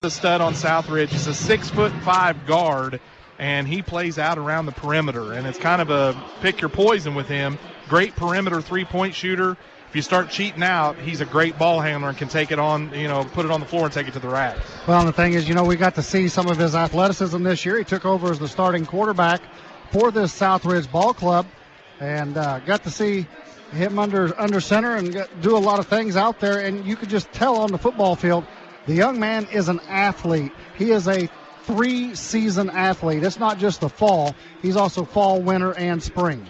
The stud on Southridge is a 6'5" guard, and he plays out around the perimeter. And it's kind of a pick your poison with him. Great perimeter three-point shooter. If you start cheating out, he's a great ball handler and can take it on, put it on the floor and take it to the rack. Well, and the thing is, we got to see some of his athleticism this year. He took over as the starting quarterback for this Southridge ball club, and got to see him under center and do a lot of things out there. And you could just tell on the football field, the young man is an athlete. He is a 3-season athlete. It's not just the fall. He's also fall, winter, and spring.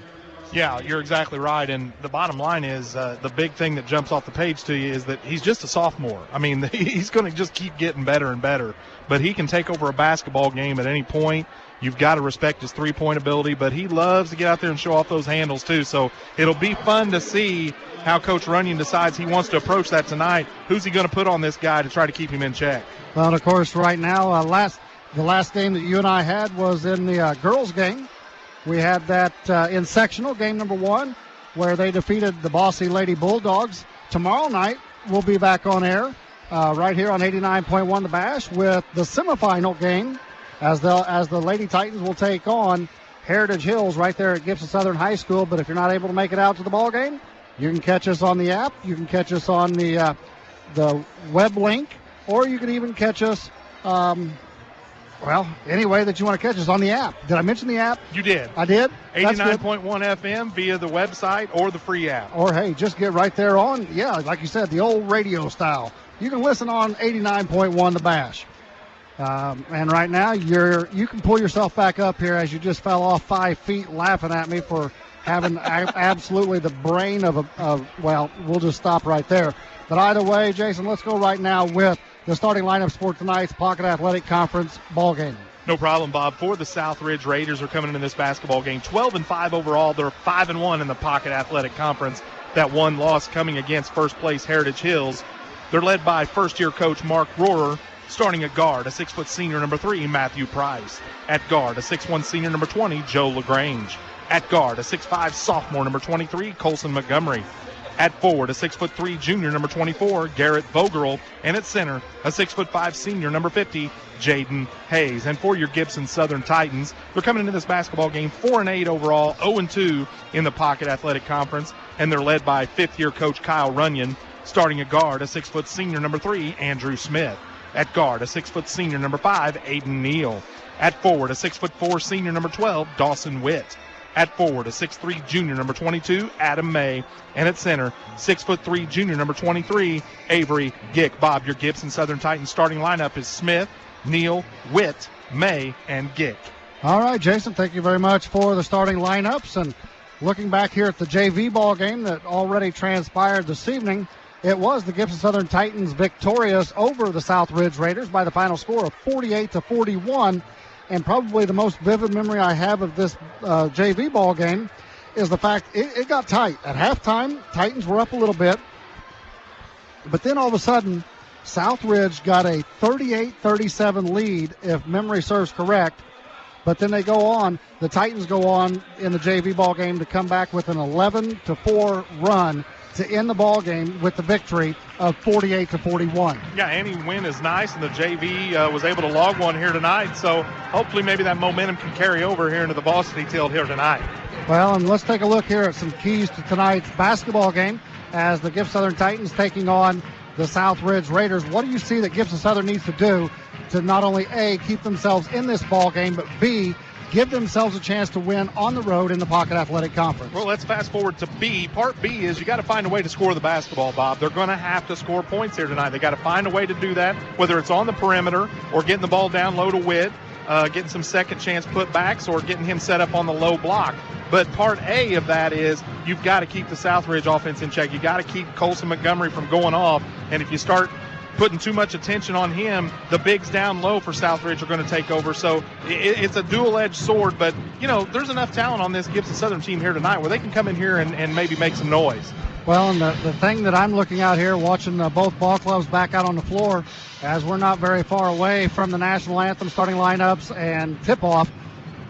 Yeah, you're exactly right. And the bottom line is the big thing that jumps off the page to you is that he's just a sophomore. I mean, he's going to just keep getting better and better. But he can take over a basketball game at any point. You've got to respect his three-point ability, but he loves to get out there and show off those handles too. So it'll be fun to see how Coach Runyon decides he wants to approach that tonight. Who's he going to put on this guy to try to keep him in check? Well, and of course, right now, the last game that you and I had was in the girls' game. We had that in sectional, game number 1, where they defeated the Bossy Lady Bulldogs. Tomorrow night, we'll be back on air right here on 89.1 The Bash with the semifinal game as the Lady Titans will take on Heritage Hills right there at Gibson Southern High School. But if you're not able to make it out to the ball game, you can catch us on the app. You can catch us on the web link, or you can even catch us, any way that you want to catch us on the app. Did I mention the app? You did. I did? 89.1 FM via the website or the free app. Or, hey, just get right there on, like you said, the old radio style. You can listen on 89.1 The Bash. And right now, you can pull yourself back up here as you just fell off 5 feet laughing at me for having absolutely the brain we'll just stop right there. But either way, Jason, let's go right now with the starting lineups for tonight's Pocket Athletic Conference ball game. No problem, Bob. For the Southridge Raiders are coming into this basketball game 12-5 overall. They're 5-1 in the Pocket Athletic Conference. That one loss coming against first place Heritage Hills. They're led by first-year coach Mark Rohrer, starting at guard, a 6-foot senior number 3, Matthew Price. At guard, a 6'1 senior number 20, Joe LaGrange. At guard, a 6'5 sophomore number 23, Colson Montgomery. At forward, a 6'3 junior number 24, Garrett Vogerl. And at center, a 6'5 senior number 50, Jaden Hayes. And for your Gibson Southern Titans, they're coming into this basketball game 4-8 overall, 0-2 in the Pocket Athletic Conference. And they're led by fifth-year coach Kyle Runyon, starting at guard, a 6' senior number 3, Andrew Smith. At guard, a 6' senior number 5, Aiden Neal. At forward, a 6'4 senior number 12, Dawson Witt. At forward, a 6'3 junior number 22, Adam May. And at center, 6'3 junior number 23, Avery Gick. Bob, your Gibson Southern Titans starting lineup is Smith, Neal, Witt, May, and Gick. All right, Jason, thank you very much for the starting lineups. And looking back here at the JV ball game that already transpired this evening, it was the Gibson Southern Titans victorious over the Southridge Raiders by the final score of 48-41. And probably the most vivid memory I have of this JV ball game is the fact it got tight. At halftime, Titans were up a little bit. But then all of a sudden, Southridge got a 38-37 lead, if memory serves correct. But then the Titans go on in the JV ball game to come back with an 11-4 run to end the ball game with the victory of 48-41. Yeah, any win is nice, and the JV was able to log one here tonight. So hopefully maybe that momentum can carry over here into the varsity tilt here tonight. Well, and let's take a look here at some keys to tonight's basketball game as the Gibson Southern Titans taking on the Southridge Raiders. What do you see that Gibson Southern needs to do to not only A, keep themselves in this ball game, but B, give themselves a chance to win on the road in the Pocket Athletic Conference? Well, let's fast forward to B. Part B is you got to find a way to score the basketball, Bob. They're going to have to score points here tonight. They got to find a way to do that, whether it's on the perimeter or getting the ball down low to Witt, getting some second chance putbacks, or getting him set up on the low block. But part A of that is you've got to keep the Southridge offense in check. You got to keep Colson Montgomery from going off. And if you start putting too much attention on him, the bigs down low for Southridge are going to take over. So it's a dual-edged sword, but, there's enough talent on this Gibson Southern team here tonight where they can come in here and maybe make some noise. Well, and the thing that I'm looking out here, watching both ball clubs back out on the floor, as we're not very far away from the national anthem starting lineups and tip-off,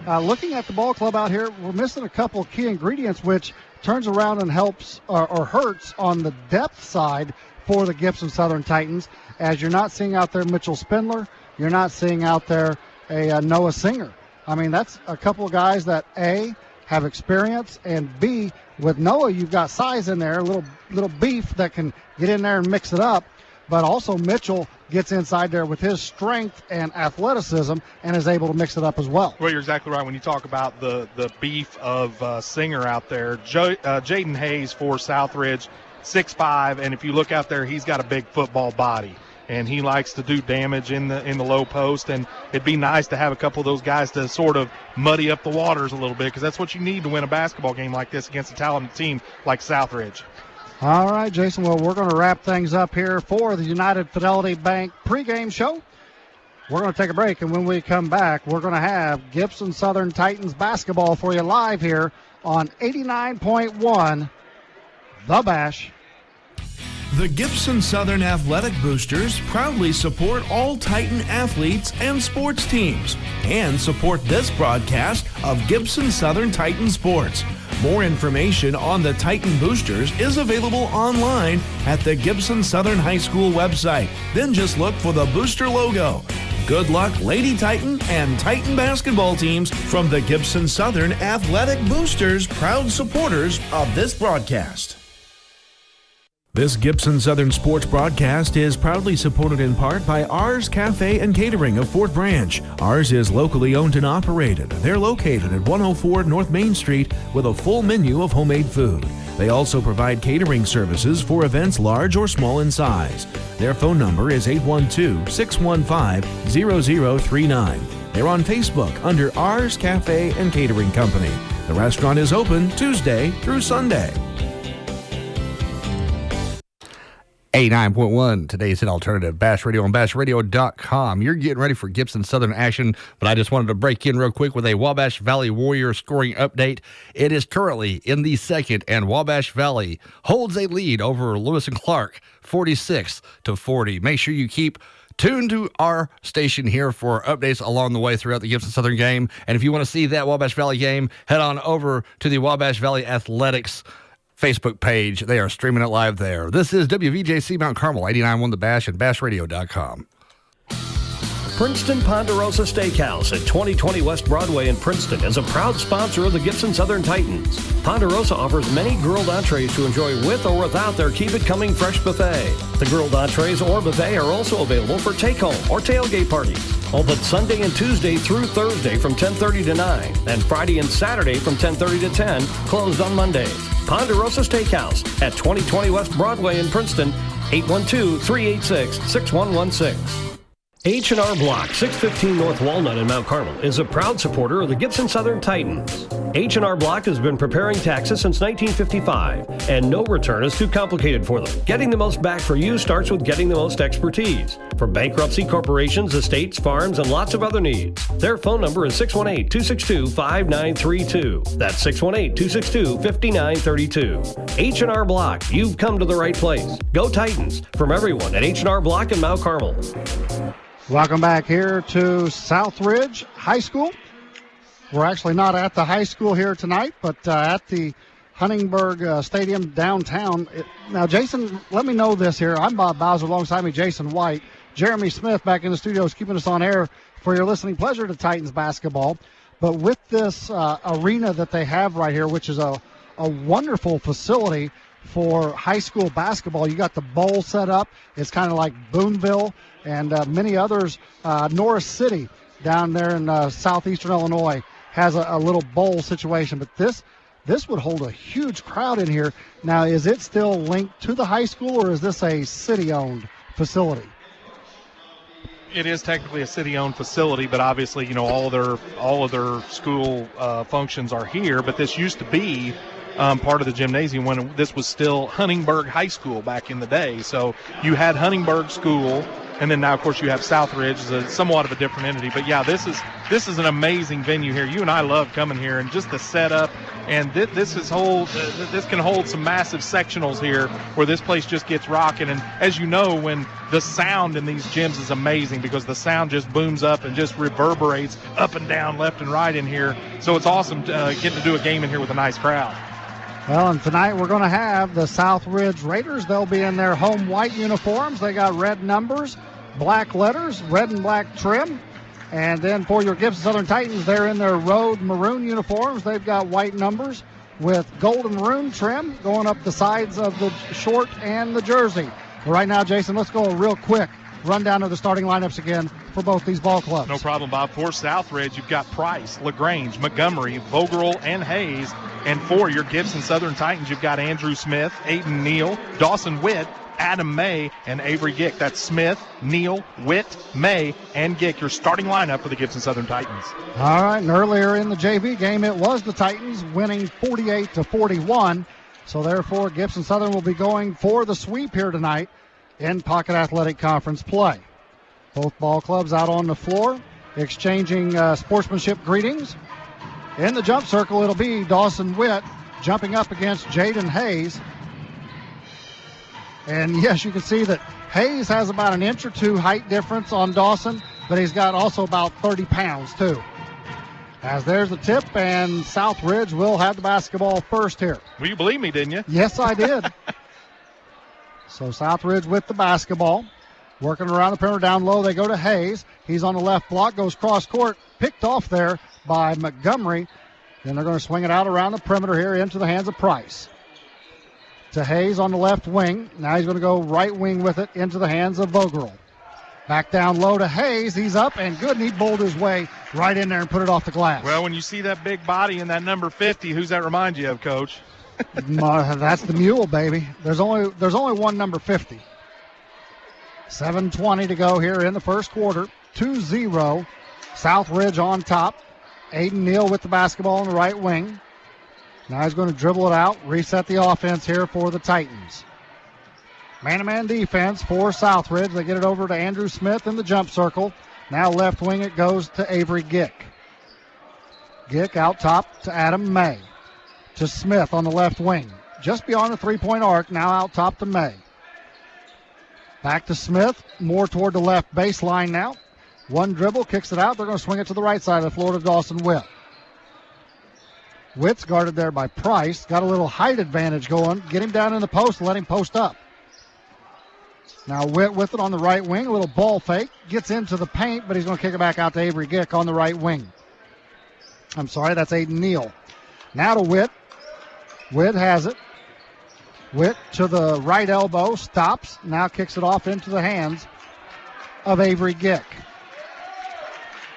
looking at the ball club out here, we're missing a couple of key ingredients, which turns around and helps or hurts on the depth side for the Gibson Southern Titans, as you're not seeing out there Mitchell Spindler. You're not seeing out there a Noah Singer. I mean, that's a couple of guys that, A, have experience, and B, with Noah, you've got size in there, a little beef that can get in there and mix it up. But also Mitchell gets inside there with his strength and athleticism and is able to mix it up as well. Well, you're exactly right. When you talk about the beef of Singer out there, Jaden Hayes for Southridge, 6'5", and if you look out there, he's got a big football body, and he likes to do damage in the low post, and it'd be nice to have a couple of those guys to sort of muddy up the waters a little bit, because that's what you need to win a basketball game like this against a talented team like Southridge. All right, Jason, well, we're going to wrap things up here for the United Fidelity Bank pregame show. We're going to take a break, and when we come back, we're going to have Gibson Southern Titans basketball for you live here on 89.1 The Bash. The Gibson Southern Athletic Boosters proudly support all Titan athletes and sports teams and support this broadcast of Gibson Southern Titan Sports. More information on the Titan Boosters is available online at the Gibson Southern High School website. Then just look for the booster logo. Good luck, Lady Titan and Titan basketball teams from the Gibson Southern Athletic Boosters, proud supporters of this broadcast. This Gibson Southern Sports broadcast is proudly supported in part by Ours Cafe and Catering of Fort Branch. Ours is locally owned and operated. They're located at 104 North Main Street with a full menu of homemade food. They also provide catering services for events large or small in size. Their phone number is 812-615-0039. They're on Facebook under Ours Cafe and Catering Company. The restaurant is open Tuesday through Sunday. 89.1, today's hit alternative, Bash Radio and BashRadio.com. You're getting ready for Gibson Southern action, but I just wanted to break in real quick with a Wabash Valley Warriors scoring update. It is currently in the second, and Wabash Valley holds a lead over Lewis and Clark, 46-40. Make sure you keep tuned to our station here for updates along the way throughout the Gibson Southern game. And if you want to see that Wabash Valley game, head on over to the Wabash Valley Athletics Facebook page. They are streaming it live there. This is WVJC Mount Carmel, 89.1 The Bash and BashRadio.com. Princeton Ponderosa Steakhouse at 2020 West Broadway in Princeton is a proud sponsor of the Gibson Southern Titans. Ponderosa offers many grilled entrees to enjoy with or without their Keep It Coming Fresh buffet. The grilled entrees or buffet are also available for take-home or tailgate parties. Open Sunday and Tuesday through Thursday from 10:30 to 9, and Friday and Saturday from 10:30 to 10, closed on Mondays. Ponderosa Steakhouse at 2020 West Broadway in Princeton, 812-386-6116. H&R Block, 615 North Walnut in Mount Carmel, is a proud supporter of the Gibson Southern Titans. H&R Block has been preparing taxes since 1955, and no return is too complicated for them. Getting the most back for you starts with getting the most expertise. For bankruptcy, corporations, estates, farms, and lots of other needs. Their phone number is 618-262-5932. That's 618-262-5932. H&R Block, you've come to the right place. Go Titans, from everyone at H&R Block in Mount Carmel. Welcome back here to Southridge High School. We're actually not at the high school here tonight, but at the Huntingburg Stadium downtown. Now, Jason, let me know this here. I'm Bob Bowser, alongside me, Jason White. Jeremy Smith back in the studio is keeping us on air for your listening pleasure to Titans basketball. But with this arena that they have right here, which is a wonderful facility for high school basketball, you got the bowl set up. It's kind of like Boonville and many others. Norris City down there in southeastern Illinois has a little bowl situation. But this would hold a huge crowd in here. Now, is it still linked to the high school, or is this a city-owned facility? It is technically a city-owned facility, but obviously, all of their school functions are here. But this used to be part of the gymnasium when this was still Huntingburg High School back in the day. So you had Huntingburg School, and then now, of course, you have Southridge, is somewhat of a different entity. But yeah, this is an amazing venue here. You and I love coming here, and just the setup. And this can hold some massive sectionals here, where this place just gets rocking. And as you know, when the sound in these gyms is amazing, because the sound just booms up and just reverberates up and down, left and right in here. So it's awesome getting to do a game in here with a nice crowd. Well, and tonight we're going to have the Southridge Raiders. They'll be in their home white uniforms. They got red numbers, black letters, red and black trim. And then for your Gibson Southern Titans, they're in their road maroon uniforms. They've got white numbers with gold and maroon trim going up the sides of the short and the jersey. But right now, Jason, let's go a real quick rundown of the starting lineups again for both these ball clubs. No problem, Bob. For Southridge, you've got Price, LaGrange, Montgomery, Vogerl, and Hayes. And for your Gibson Southern Titans, you've got Andrew Smith, Aiden Neal, Dawson Witt, Adam May, and Avery Gick. That's Smith, Neal, Witt, May, and Gick, your starting lineup for the Gibson Southern Titans. All right, and earlier in the JV game, it was the Titans winning 48-41. So therefore, Gibson Southern will be going for the sweep here tonight in Pocket Athletic Conference play. Both ball clubs out on the floor, exchanging sportsmanship greetings. In the jump circle, it'll be Dawson Witt jumping up against Jaden Hayes. And yes, you can see that Hayes has about an inch or two height difference on Dawson, but he's got also about 30 pounds too. As there's the tip, and Southridge will have the basketball first here. Well, you believe me, didn't you? Yes, I did. So Southridge with the basketball. Working around the perimeter down low, they go to Hayes. He's on the left block, goes cross court, picked off there by Montgomery. Then they're going to swing it out around the perimeter here into the hands of Price. To Hayes on the left wing. Now he's going to go right wing with it into the hands of Vogerl. Back down low to Hayes. He's up and good, and he bowled his way right in there and put it off the glass. Well, when you see that big body and that number 50, who's that remind you of, Coach? That's the mule, baby. There's only one number 50. 7:20 to go here in the first quarter. 2-0. Southridge on top. Aiden Neal with the basketball on the right wing. Now he's going to dribble it out, reset the offense here for the Titans. Man-to-man defense for Southridge. They get it over to Andrew Smith in the jump circle. Now left wing it goes to Avery Gick. Gick out top to Adam May. To Smith on the left wing. Just beyond the three-point arc, now out top to May. Back to Smith, more toward the left baseline now. One dribble, kicks it out. They're going to swing it to the right side of the floor to Dawson Witt. Witt's guarded there by Price. Got a little height advantage going. Get him down in the post and let him post up. Now Witt with it on the right wing. A little ball fake. Gets into the paint, but he's going to kick it back out to Avery Gick on the right wing. I'm sorry, that's Aiden Neal. Now to Witt. Witt has it. Witt to the right elbow. Stops. Now kicks it off into the hands of Avery Gick.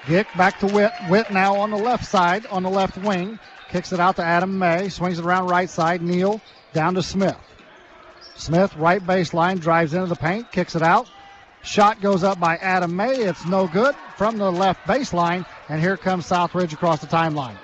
Gick back to Witt. Witt now on the left side, on the left wing. Kicks it out to Adam May. Swings it around right side. Neal down to Smith. Smith, right baseline, drives into the paint. Kicks it out. Shot goes up by Adam May. It's no good from the left baseline. And here comes Southridge across the timeline.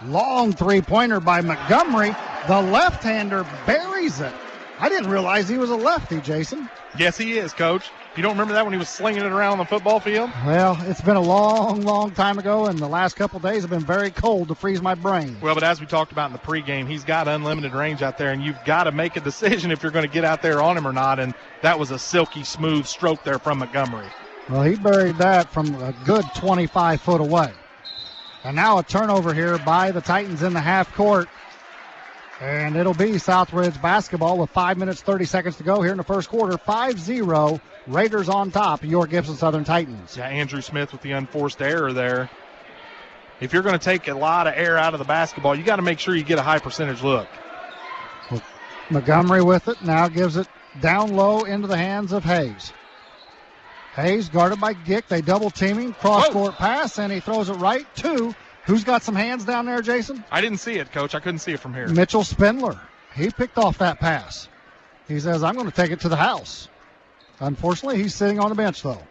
Long three-pointer by Montgomery. The left-hander buries it. I didn't realize he was a lefty, Jason. Yes, he is, Coach. You don't remember that when he was slinging it around on the football field? Well, it's been a long, long time ago, and the last couple of days have been very cold to freeze my brain. Well, but as we talked about in the pregame, he's got unlimited range out there, and you've got to make a decision if you're going to get out there on him or not, and that was a silky smooth stroke there from Montgomery. Well, he buried that from a good 25 foot away. And now a turnover here by the Titans in the half court. And it'll be Southridge basketball with 5 minutes, 30 seconds to go here in the first quarter. 5-0, Raiders on top of your Gibson Southern Titans. Yeah, Andrew Smith with the unforced error there. If you're going to take a lot of air out of the basketball, you got to make sure you get a high percentage look. Montgomery with it, now gives it down low into the hands of Hayes. Hayes guarded by Gick. They double team him, cross-court pass, and he throws it right to... Who's got some hands down there, Jason? I didn't see it, Coach. I couldn't see it from here. Mitchell Spindler. He picked off that pass. He says, I'm going to take it to the house. Unfortunately, he's sitting on the bench, though.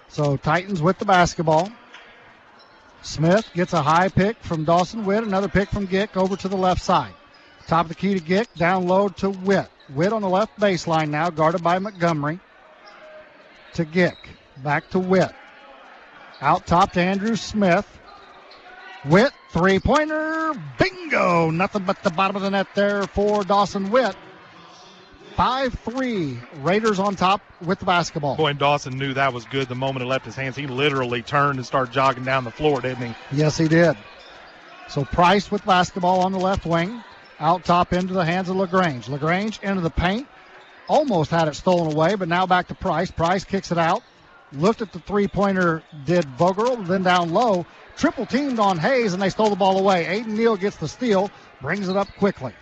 So Titans with the basketball. Smith gets a high pick from Dawson Witt. Another pick from Gick over to the left side. Top of the key to Gick. Down low to Witt. Witt on the left baseline now, guarded by Montgomery. To Gick. Back to Witt. Out top to Andrew Smith. Witt, three-pointer, bingo! Nothing but the bottom of the net there for Dawson Witt. 5-3, Raiders on top with the basketball. Boy, and Dawson knew that was good the moment it left his hands. He literally turned and started jogging down the floor, didn't he? Yes, he did. So Price with basketball on the left wing. Out top into the hands of LaGrange. LaGrange into the paint. Almost had it stolen away, but now back to Price. Price kicks it out. Looked at the three-pointer, did Vogerl, then down low. Triple teamed on Hayes, and they stole the ball away. Aiden Neal gets the steal, brings it up quickly.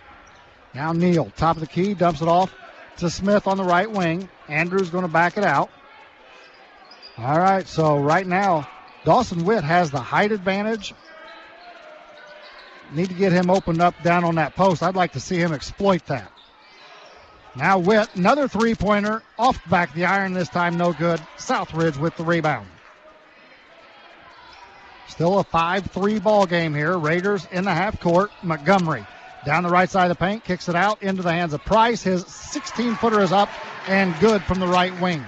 Now Neal, top of the key, dumps it off to Smith on the right wing. Andrews going to back it out. All right, so right now, Dawson Witt has the height advantage. Need to get him opened up down on that post. I'd like to see him exploit that. Now Witt, another three-pointer, off the back of the iron this time, no good. Southridge with the rebound. Still a 5-3 ball game here. Raiders in the half court. Montgomery down the right side of the paint, kicks it out into the hands of Price. His 16-footer is up and good from the right wing.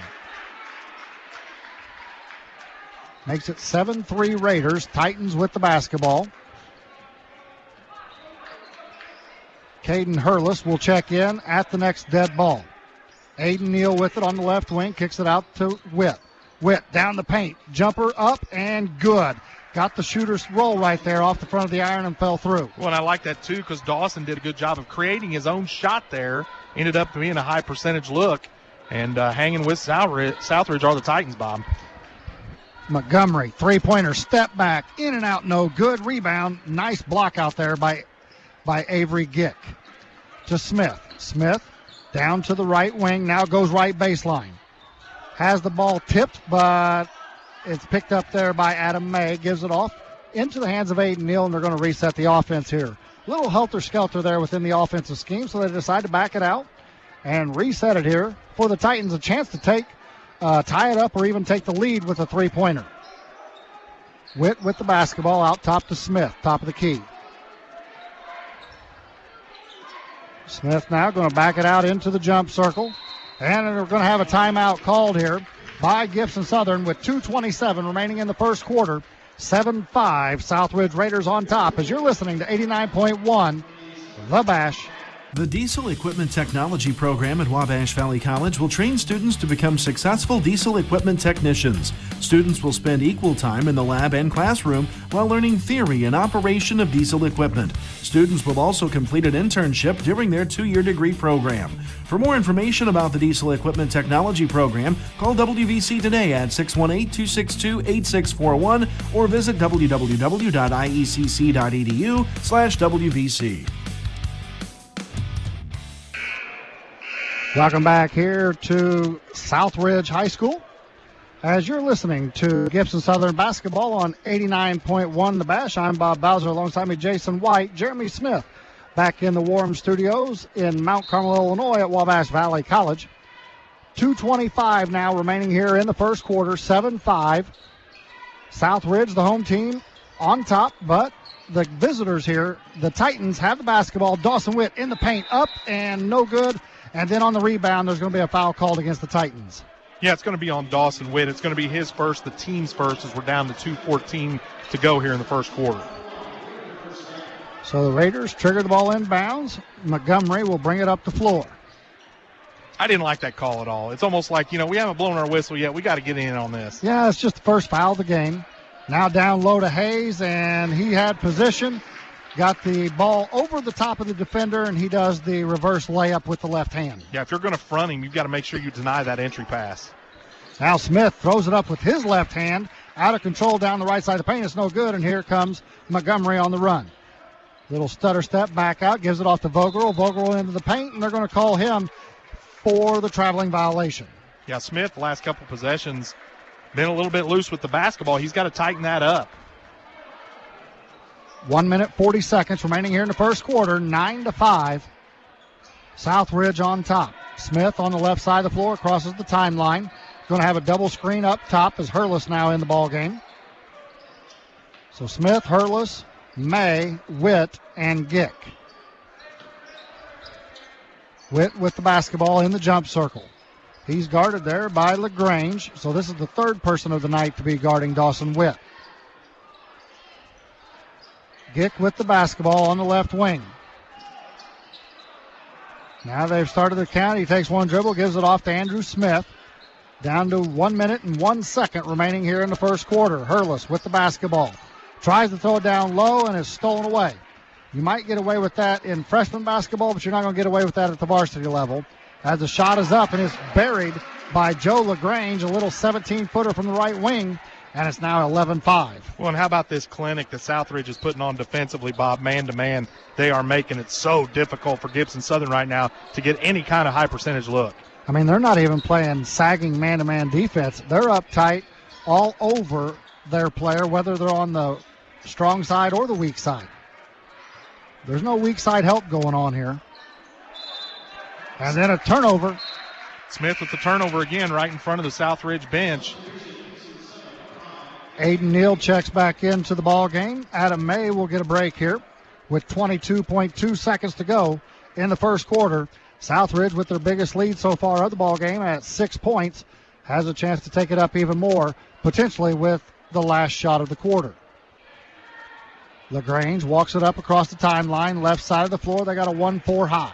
Makes it 7-3 Raiders. Titans with the basketball. Caden Hurlis will check in at the next dead ball. Aiden Neal with it on the left wing, kicks it out to Witt. Witt down the paint, jumper up and good. Got the shooter's roll right there off the front of the iron and fell through. Well, and I like that too because Dawson did a good job of creating his own shot there. Ended up being a high percentage look. And hanging with Southridge are the Titans, Bob. Montgomery, three-pointer, step back, in and out, no good. Rebound, nice block out there by Avery Gick. To Smith. Smith down to the right wing, now goes right baseline. Has the ball tipped, but it's picked up there by Adam May. Gives it off into the hands of Aiden Neal, and they're going to reset the offense here. Little helter-skelter there within the offensive scheme, so they decide to back it out and reset it here for the Titans. A chance to tie it up or even take the lead with a three-pointer. Witt with the basketball out top to Smith, top of the key. Smith now going to back it out into the jump circle. And they're going to have a timeout called here by Gibson Southern with 2:27 remaining in the first quarter. 7-5 Southridge Raiders on top as you're listening to 89.1 The Bash. The Diesel Equipment Technology program at Wabash Valley College will train students to become successful diesel equipment technicians. Students will spend equal time in the lab and classroom while learning theory and operation of diesel equipment. Students will also complete an internship during their 2-year degree program. For more information about the Diesel Equipment Technology program, call WVC today at 618-262-8641 or visit www.iecc.edu/WVC. Welcome back here to Southridge High School as you're listening to Gibson Southern basketball on 89.1 The Bash. I'm Bob Bowser alongside me Jason White, Jeremy Smith back in the Warm Studios in Mount Carmel, Illinois at Wabash Valley College. 2:25 now remaining here in the first quarter, 7-5. Southridge, the home team, on top, but the visitors here, the Titans, have the basketball. Dawson Witt in the paint, up and no good. And then on the rebound, there's going to be a foul called against the Titans. Yeah, it's going to be on Dawson Witt. It's going to be his first, the team's first, as we're down to 2:14 to go here in the first quarter. So the Raiders trigger the ball inbounds. Montgomery will bring it up the floor. I didn't like that call at all. It's almost like, we haven't blown our whistle yet. We got to get in on this. Yeah, it's just the first foul of the game. Now down low to Hayes, and he had position. Got the ball over the top of the defender, and he does the reverse layup with the left hand. Yeah, if you're going to front him, you've got to make sure you deny that entry pass. Now Smith throws it up with his left hand. Out of control down the right side of the paint. It's no good, and here comes Montgomery on the run. Little stutter step back out, gives it off to Vogerl. Vogerl into the paint, and they're going to call him for the traveling violation. Yeah, Smith, the last couple possessions, been a little bit loose with the basketball. He's got to tighten that up. 1 minute, 40 seconds remaining here in the first quarter. 9-5. Southridge on top. Smith on the left side of the floor crosses the timeline. Going to have a double screen up top as Hurlis now in the ball game. So Smith, Hurlis, May, Witt, and Gick. Witt with the basketball in the jump circle. He's guarded there by LaGrange. So this is the third person of the night to be guarding Dawson Witt. Gick with the basketball on the left wing. Now they've started the count. He takes one dribble, gives it off to Andrew Smith. Down to 1 minute and 1 second remaining here in the first quarter. Hurlis with the basketball. Tries to throw it down low and is stolen away. You might get away with that in freshman basketball, but you're not going to get away with that at the varsity level. As the shot is up and is buried by Joe LaGrange, a little 17-footer from the right wing, and it's now 11-5. Well, and how about this clinic that Southridge is putting on defensively, Bob, man-to-man? They are making it so difficult for Gibson Southern right now to get any kind of high-percentage look. I mean, they're not even playing sagging man-to-man defense. They're up tight all over their player, whether they're on the strong side or the weak side. There's no weak side help going on here. And then a turnover. Smith with the turnover again right in front of the Southridge bench. Aiden Neal checks back into the ball game. Adam May will get a break here with 22.2 seconds to go in the first quarter. Southridge, with their biggest lead so far of the ball game at 6 points, has a chance to take it up even more, potentially with the last shot of the quarter. LaGrange walks it up across the timeline, left side of the floor. They got a 1-4 high.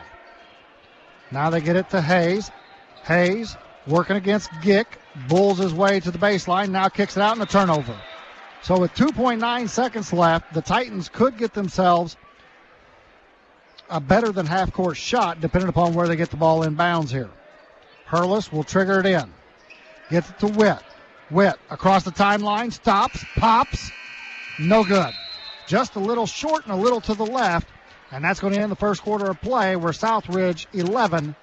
Now they get it to Hayes. Hayes working against Gick. Bulls his way to the baseline. Now kicks it out in the turnover. So with 2.9 seconds left, the Titans could get themselves a better than half-court shot, depending upon where they get the ball in bounds here. Hurlis will trigger it in. Gets it to Witt. Witt across the timeline. Stops. Pops. No good. Just a little short and a little to the left. And that's going to end the first quarter of play, where Southridge 11,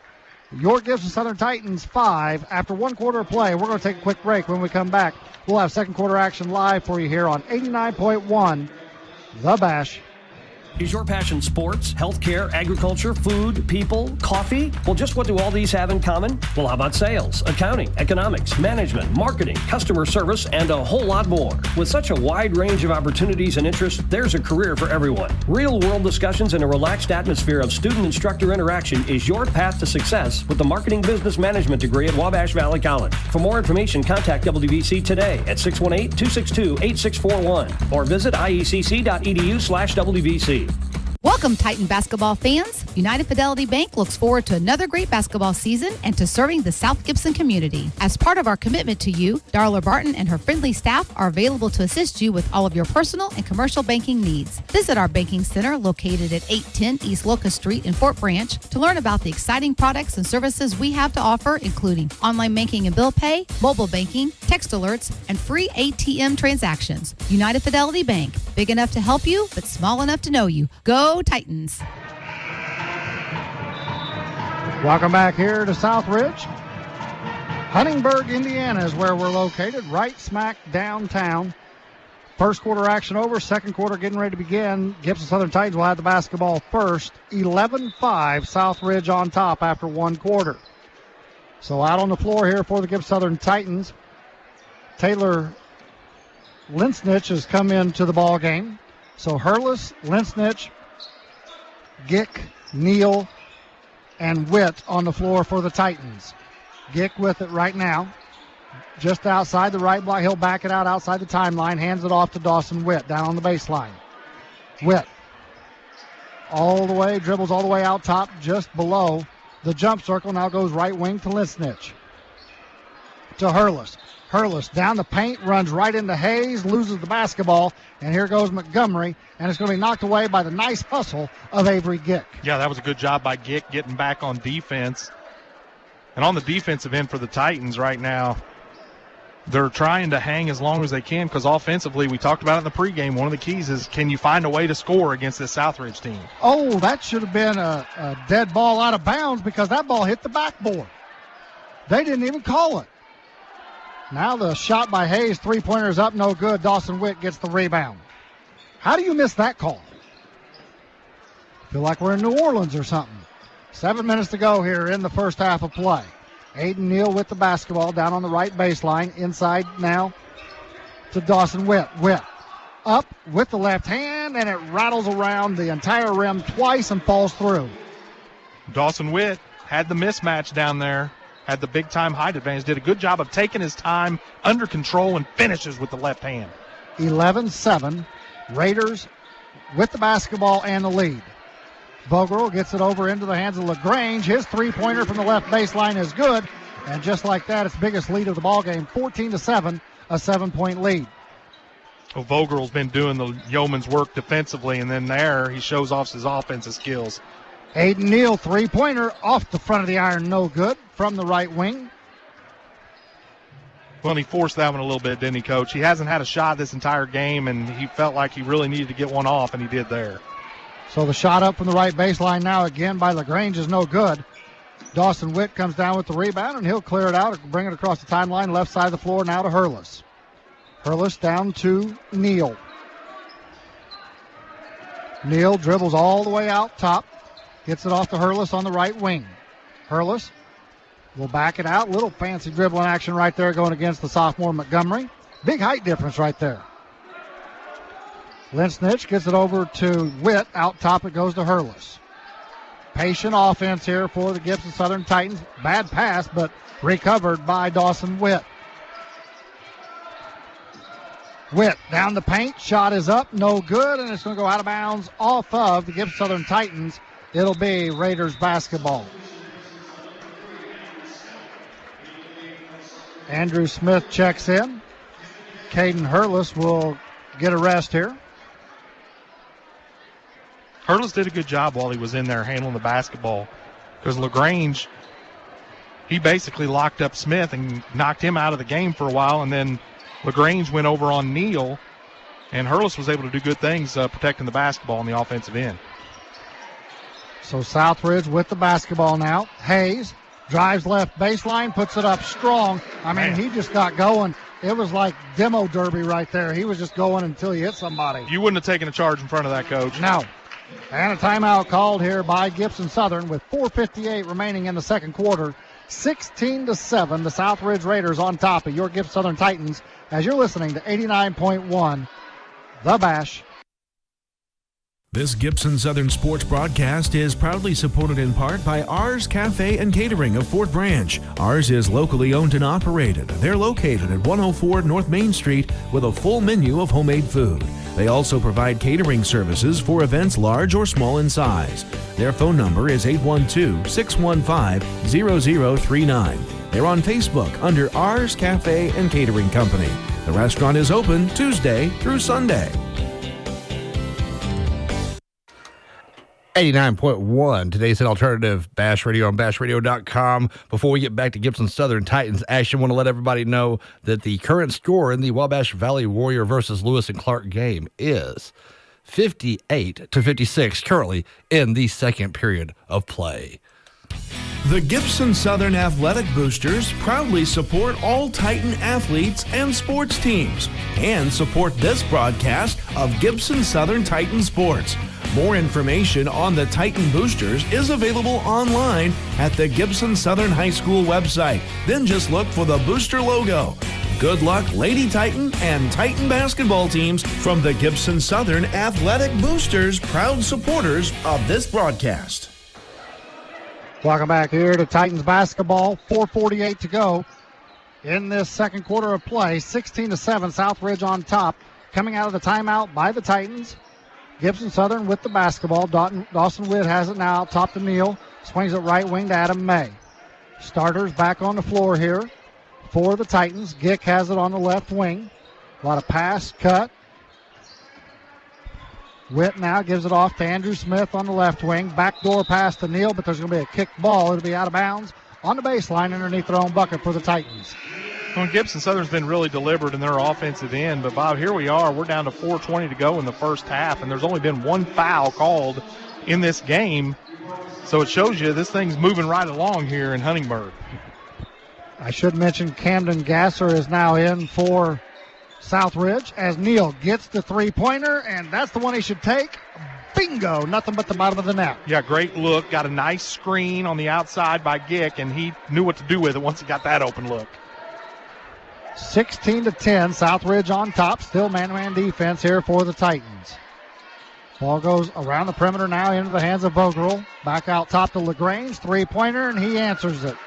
your Gibson Southern Titans 5. After 1 quarter of play, we're going to take a quick break. When we come back, we'll have second quarter action live for you here on 89.1 The Bash. Is your passion sports, healthcare, agriculture, food, people, coffee? Well, just what do all these have in common? Well, how about sales, accounting, economics, management, marketing, customer service, and a whole lot more? With such a wide range of opportunities and interests, there's a career for everyone. Real-world discussions and a relaxed atmosphere of student-instructor interaction is your path to success with the Marketing Business Management degree at Wabash Valley College. For more information, contact WVC today at 618-262-8641 or visit iecc.edu/WVC. Welcome, Titan basketball fans. United Fidelity Bank looks forward to another great basketball season and to serving the South Gibson community. As part of our commitment to you, Darla Barton and her friendly staff are available to assist you with all of your personal and commercial banking needs. Visit our banking center located at 810 East Locust Street in Fort Branch to learn about the exciting products and services we have to offer, including online banking and bill pay, mobile banking, text alerts, and free ATM transactions. United Fidelity Bank, big enough to help you, but small enough to know you. Go Titans. Welcome back here to Southridge. Huntingburg, Indiana is where we're located, right smack downtown. First quarter action over, second quarter getting ready to begin. Gibson Southern Titans will have the basketball first. 11-5, Southridge on top after 1 quarter. So out on the floor here for the Gibson Southern Titans, Taylor Linsnich has come into the ball game. So Hurlis, Linsnich, Gick, Neal, and Witt on the floor for the Titans. Gick with it right now. Just outside the right block. He'll back it out outside the timeline. Hands it off to Dawson Witt down on the baseline. Witt all the way, dribbles all the way out top just below the jump circle. Now goes right wing to Linsnich. To Hurlis. Hurlis down the paint, runs right into Hayes, loses the basketball, and here goes Montgomery, and it's going to be knocked away by the nice hustle of Avery Gick. Yeah, that was a good job by Gick getting back on defense. And on the defensive end for the Titans right now, they're trying to hang as long as they can because offensively, we talked about it in the pregame, one of the keys is can you find a way to score against this Southridge team? Oh, that should have been a dead ball out of bounds because that ball hit the backboard. They didn't even call it. Now the shot by Hayes, three-pointer is up, no good. Dawson Witt gets the rebound. How do you miss that call? Feel like we're in New Orleans or something. 7 minutes to go here in the first half of play. Aiden Neal with the basketball down on the right baseline. Inside now to Dawson Witt. Witt up with the left hand, and it rattles around the entire rim twice and falls through. Dawson Witt had the mismatch down there. Had the big-time height advantage, did a good job of taking his time under control and finishes with the left hand. 11-7. Raiders with the basketball and the lead. Bogerl gets it over into the hands of LaGrange. His three-pointer from the left baseline is good. And just like that, it's biggest lead of the ballgame, 14-7, a 7-point lead. Well, Vogel's been doing the yeoman's work defensively, and then there he shows off his offensive skills. Aiden Neal, three-pointer off the front of the iron, no good from the right wing. Well, he forced that one a little bit, didn't he, Coach? He hasn't had a shot this entire game, and he felt like he really needed to get one off, and he did there. So the shot up from the right baseline now again by LaGrange is no good. Dawson Witt comes down with the rebound, and he'll clear it out and bring it across the timeline, left side of the floor now to Hurlis. Hurlis down to Neal. Neal dribbles all the way out top. Gets it off to Hurlis on the right wing. Hurlis will back it out. Little fancy dribbling action right there going against the sophomore Montgomery. Big height difference right there. Linsnich gets it over to Witt. Out top it goes to Hurlis. Patient offense here for the Gibson Southern Titans. Bad pass, but recovered by Dawson Witt. Witt down the paint. Shot is up. No good, and it's going to go out of bounds off of the Gibson Southern Titans. It'll be Raiders basketball. Andrew Smith checks in. Caden Hurlis will get a rest here. Hurlis did a good job while he was in there handling the basketball, because LaGrange, he basically locked up Smith and knocked him out of the game for a while, and then LaGrange went over on Neal, and Hurlis was able to do good things protecting the basketball on the offensive end. So Southridge with the basketball now. Hayes drives left baseline, puts it up strong. I mean, he just got going. It was like demo derby right there. He was just going until he hit somebody. You wouldn't have taken a charge in front of that, Coach. No. And a timeout called here by Gibson Southern with 4:58 remaining in the second quarter. 16-7, the Southridge Raiders on top of your Gibson Southern Titans as you're listening to 89.1 The Bash. This Gibson Southern Sports broadcast is proudly supported in part by Ours Cafe and Catering of Fort Branch. Ours is locally owned and operated. They're located at 104 North Main Street with a full menu of homemade food. They also provide catering services for events large or small in size. Their phone number is 812-615-0039. They're on Facebook under Ours Cafe and Catering Company. The restaurant is open Tuesday through Sunday. 89.1, today's an alternative Bash Radio on BashRadio.com. Before we get back to Gibson Southern Titans action, I want to let everybody know that the current score in the Wabash Valley Warrior versus Lewis and Clark game is 58-56, currently in the second period of play. The Gibson Southern Athletic Boosters proudly support all Titan athletes and sports teams and support this broadcast of Gibson Southern Titan Sports. More information on the Titan Boosters is available online at the Gibson Southern High School website. Then just look for the booster logo. Good luck, Lady Titan and Titan basketball teams from the Gibson Southern Athletic Boosters, proud supporters of this broadcast. Welcome back here to Titans basketball. 4:48 to go in this second quarter of play. 16-7, Southridge on top. Coming out of the timeout by the Titans. Gibson Southern with the basketball. Dawson Witt has it now out top to Neal. Swings it right wing to Adam May. Starters back on the floor here for the Titans. Gick has it on the left wing. A lot of pass, cut. Witt now gives it off to Andrew Smith on the left wing. Backdoor pass to Neal, but there's going to be a kick ball. It'll be out of bounds on the baseline underneath their own bucket for the Titans. Well, Gibson Southern's been really deliberate in their offensive end, but Bob, here we are. We're down to 4:20 to go in the first half, and there's only been one foul called in this game. So it shows you this thing's moving right along here in Huntingburg. I should mention Camden Gasser is now in for Southridge as Neal gets the three-pointer, and that's the one he should take. Bingo! Nothing but the bottom of the net. Yeah, great look. Got a nice screen on the outside by Gick, and he knew what to do with it once he got that open look. 16-10, Southridge on top. Still man-to-man defense here for the Titans. Ball goes around the perimeter now into the hands of Vogel. Back out top to LaGrange. Three-pointer, and he answers it.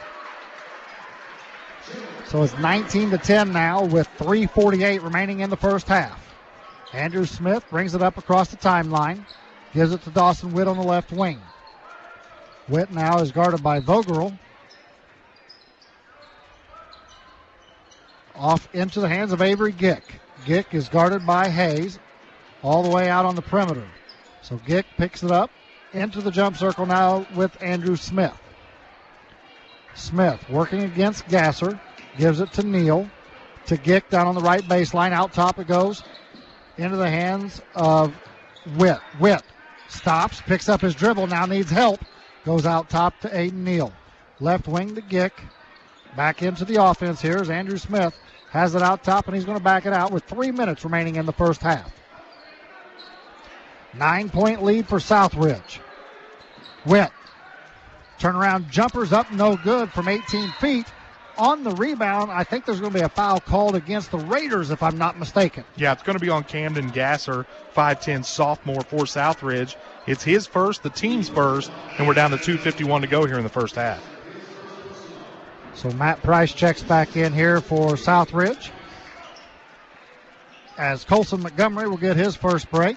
So it's 19-10 now with 3:48 remaining in the first half. Andrew Smith brings it up across the timeline. Gives it to Dawson Witt on the left wing. Witt now is guarded by Vogel. Off into the hands of Avery Gick. Gick is guarded by Hayes all the way out on the perimeter. So Gick picks it up into the jump circle now with Andrew Smith. Smith working against Gasser, gives it to Neal, to Gick down on the right baseline. Out top it goes into the hands of Witt. Witt stops, picks up his dribble, now needs help. Goes out top to Aiden Neal. Left wing to Gick. Back into the offense here as Andrew Smith has it out top, and he's going to back it out with 3 minutes remaining in the first half. 9-point lead for Southridge. Witt. Turnaround jumpers up, no good from 18 feet. On the rebound, I think there's going to be a foul called against the Raiders, if I'm not mistaken. Yeah, it's going to be on Camden Gasser, 5'10", sophomore for Southridge. It's his first, the team's first, and we're down to 2:51 to go here in the first half. So Matt Price checks back in here for Southridge, as Colson Montgomery will get his first break.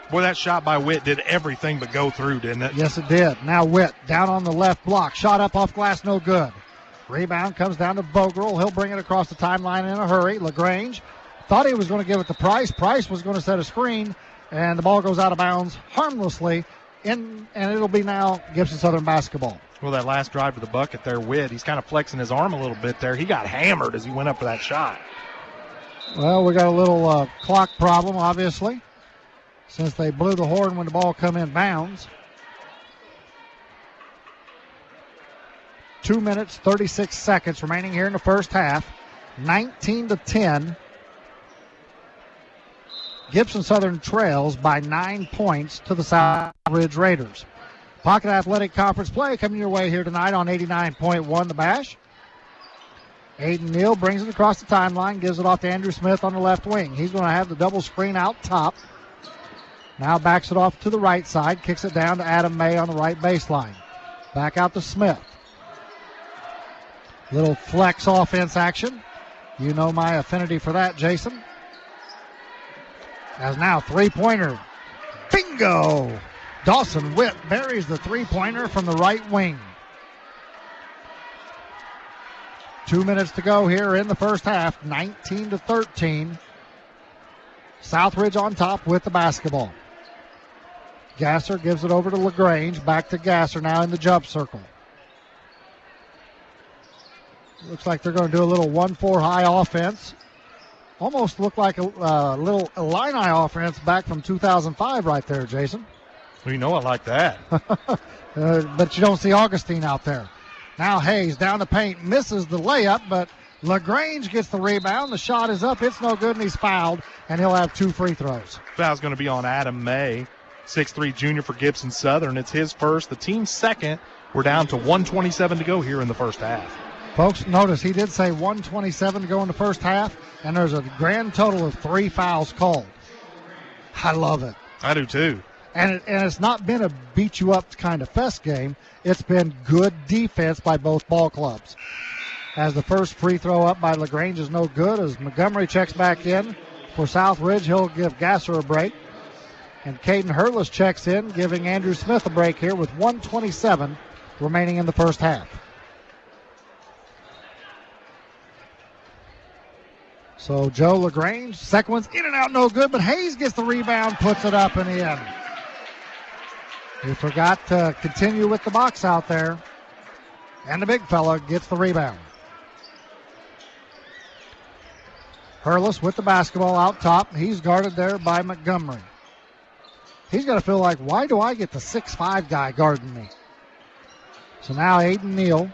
Boy, that shot by Witt did everything but go through, didn't it? Yes, it did. Now Witt down on the left block. Shot up off glass, no good. Rebound comes down to Bogerl. He'll bring it across the timeline in a hurry. LaGrange thought he was going to give it to Price. Price was going to set a screen, and the ball goes out of bounds harmlessly, and it'll be now Gibson Southern basketball. Well, that last drive to the bucket there, Witt, he's kind of flexing his arm a little bit there. He got hammered as he went up for that shot. Well, we got a little clock problem, obviously, since they blew the horn when the ball come in bounds. 2 minutes, 36 seconds remaining here in the first half. 19-10. Gibson Southern trails by 9 points to the Southridge Raiders. Pocket Athletic Conference play coming your way here tonight on 89.1 The Bash. Aiden Neal brings it across the timeline, gives it off to Andrew Smith on the left wing. He's going to have the double screen out top. Now backs it off to the right side, kicks it down to Adam May on the right baseline. Back out to Smith. Little flex offense action. You know my affinity for that, Jason. As now three-pointer. Bingo! Dawson Witt buries the three-pointer from the right wing. 2 minutes to go here in the first half, 19-13. Southridge on top with the basketball. Gasser gives it over to LaGrange. Back to Gasser now in the jump circle. Looks like they're going to do a little 1-4 high offense. Almost looked like a little Illini offense back from 2005 right there, Jason. Well, you know I like that. But you don't see Augustine out there. Now Hayes down the paint, misses the layup, but LaGrange gets the rebound. The shot is up. It's no good, and he's fouled, and he'll have 2 free throws. Foul's going to be on Adam May, 6'3" junior for Gibson Southern. It's his first, the team's second. We're down to 1:27 to go here in the first half. Folks, notice he did say 1:27 to go in the first half, and there's a grand total of 3 fouls called. I love it. I do too. And it's not been a beat-you-up kind of fest game. It's been good defense by both ball clubs. As the first free throw up by LaGrange is no good, as Montgomery checks back in for Southridge, he'll give Gasser a break. And Caden Hurlis checks in, giving Andrew Smith a break here with 1:27 remaining in the first half. So Joe LaGrange, second one's in and out, no good, but Hayes gets the rebound, puts it up and in. He forgot to continue with the box out there. And the big fella gets the rebound. Hurlis with the basketball out top. He's guarded there by Montgomery. He's got to feel like, why do I get the 6'5" guy guarding me? So now Aiden Neal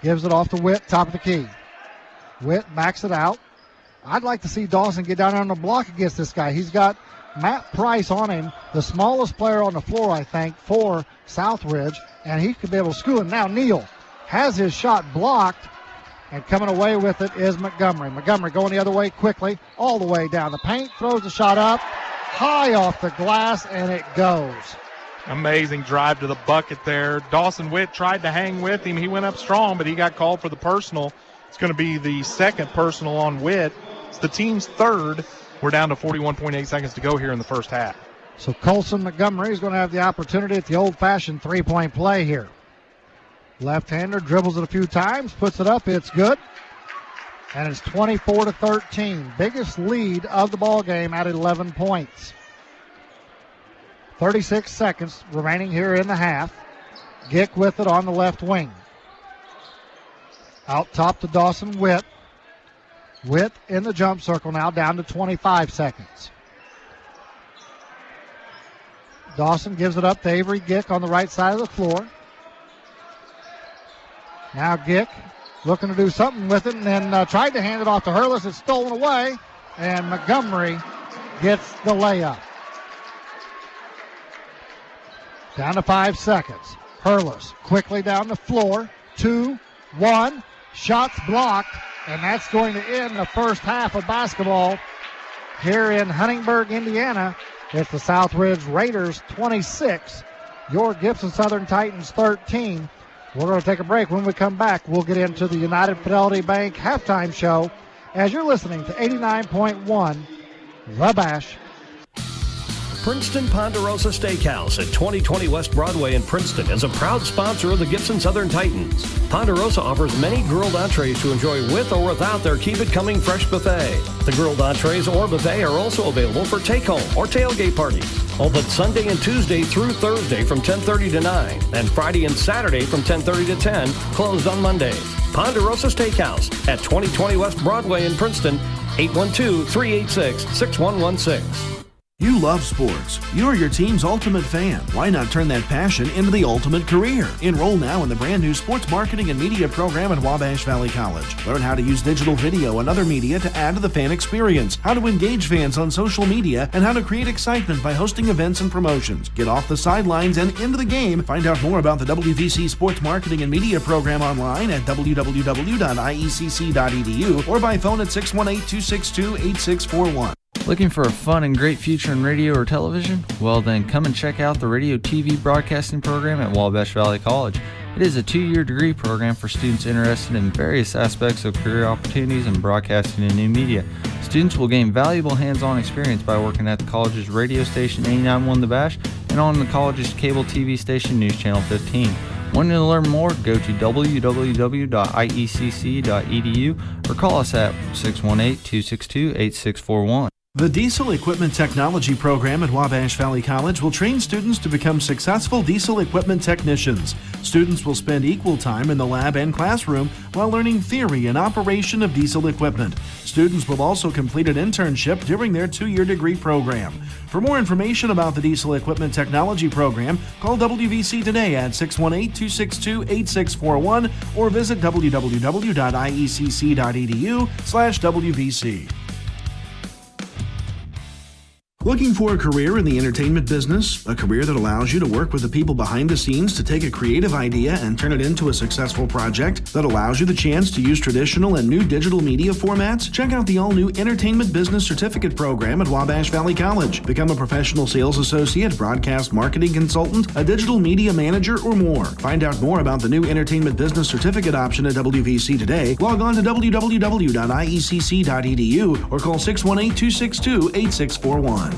gives it off to Witt, top of the key. Witt backs it out. I'd like to see Dawson get down on the block against this guy. He's got Matt Price on him, the smallest player on the floor, I think, for Southridge, and he could be able to school him. Now Neal has his shot blocked, and coming away with it is Montgomery. Montgomery going the other way quickly, all the way down the paint, throws the shot up, high off the glass, and it goes. Amazing drive to the bucket there. Dawson Witt tried to hang with him. He went up strong, but he got called for the personal. It's going to be the second personal on Witt. It's the team's third. We're down to 41.8 seconds to go here in the first half. So Colson Montgomery is going to have the opportunity at the old-fashioned three-point play here. Left-hander dribbles it a few times, puts it up, it's good. And it's 24-13. Biggest lead of the ball game at 11 points. 36 seconds remaining here in the half. Gick with it on the left wing. Out top to Dawson Witt. Witt in the jump circle now, down to 25 seconds. Dawson gives it up to Avery Gick on the right side of the floor. Now Gick looking to do something with it, and then tried to hand it off to Hurlis. It's stolen away, and Montgomery gets the layup. Down to 5 seconds. Hurlis quickly down the floor. 2-1. Shots blocked, and that's going to end the first half of basketball here in Huntingburg, Indiana. It's the Southridge Raiders 26, your Gibson Southern Titans 13. We're going to take a break. When we come back, we'll get into the United Fidelity Bank halftime show as you're listening to 89.1 The Bash. Princeton Ponderosa Steakhouse at 2020 West Broadway in Princeton is a proud sponsor of the Gibson Southern Titans. Ponderosa offers many grilled entrees to enjoy with or without their Keep It Coming Fresh buffet. The grilled entrees or buffet are also available for take-home or tailgate parties. Open Sunday and Tuesday through Thursday from 10:30 to 9, and Friday and Saturday from 10:30 to 10, closed on Mondays. Ponderosa Steakhouse at 2020 West Broadway in Princeton, 812-386-6116. You love sports. You're your team's ultimate fan. Why not turn that passion into the ultimate career? Enroll now in the brand new Sports Marketing and Media program at Wabash Valley College. Learn how to use digital video and other media to add to the fan experience, how to engage fans on social media, and how to create excitement by hosting events and promotions. Get off the sidelines and into the game. Find out more about the WVC Sports Marketing and Media program online at www.iecc.edu or by phone at 618-262-8641. Looking for a fun and great future in radio or television? Well then, come and check out the Radio TV Broadcasting program at Wabash Valley College. It is a 2-year degree program for students interested in various aspects of career opportunities in broadcasting and new media. Students will gain valuable hands-on experience by working at the college's radio station 89.1 The Bash and on the college's cable TV station News Channel 15. Wanting to learn more, go to www.iecc.edu or call us at 618-262-8641. The Diesel Equipment Technology program at Wabash Valley College will train students to become successful diesel equipment technicians. Students will spend equal time in the lab and classroom while learning theory and operation of diesel equipment. Students will also complete an internship during their 2-year degree program. For more information about the Diesel Equipment Technology program, call WVC today at 618-262-8641 or visit www.iecc.edu/WVC. Looking for a career in the entertainment business? A career that allows you to work with the people behind the scenes to take a creative idea and turn it into a successful project? That allows you the chance to use traditional and new digital media formats? Check out the all-new Entertainment Business Certificate program at Wabash Valley College. Become a professional sales associate, broadcast marketing consultant, a digital media manager, or more. Find out more about the new Entertainment Business Certificate option at WVC today. Log on to www.iecc.edu or call 618-262-8641.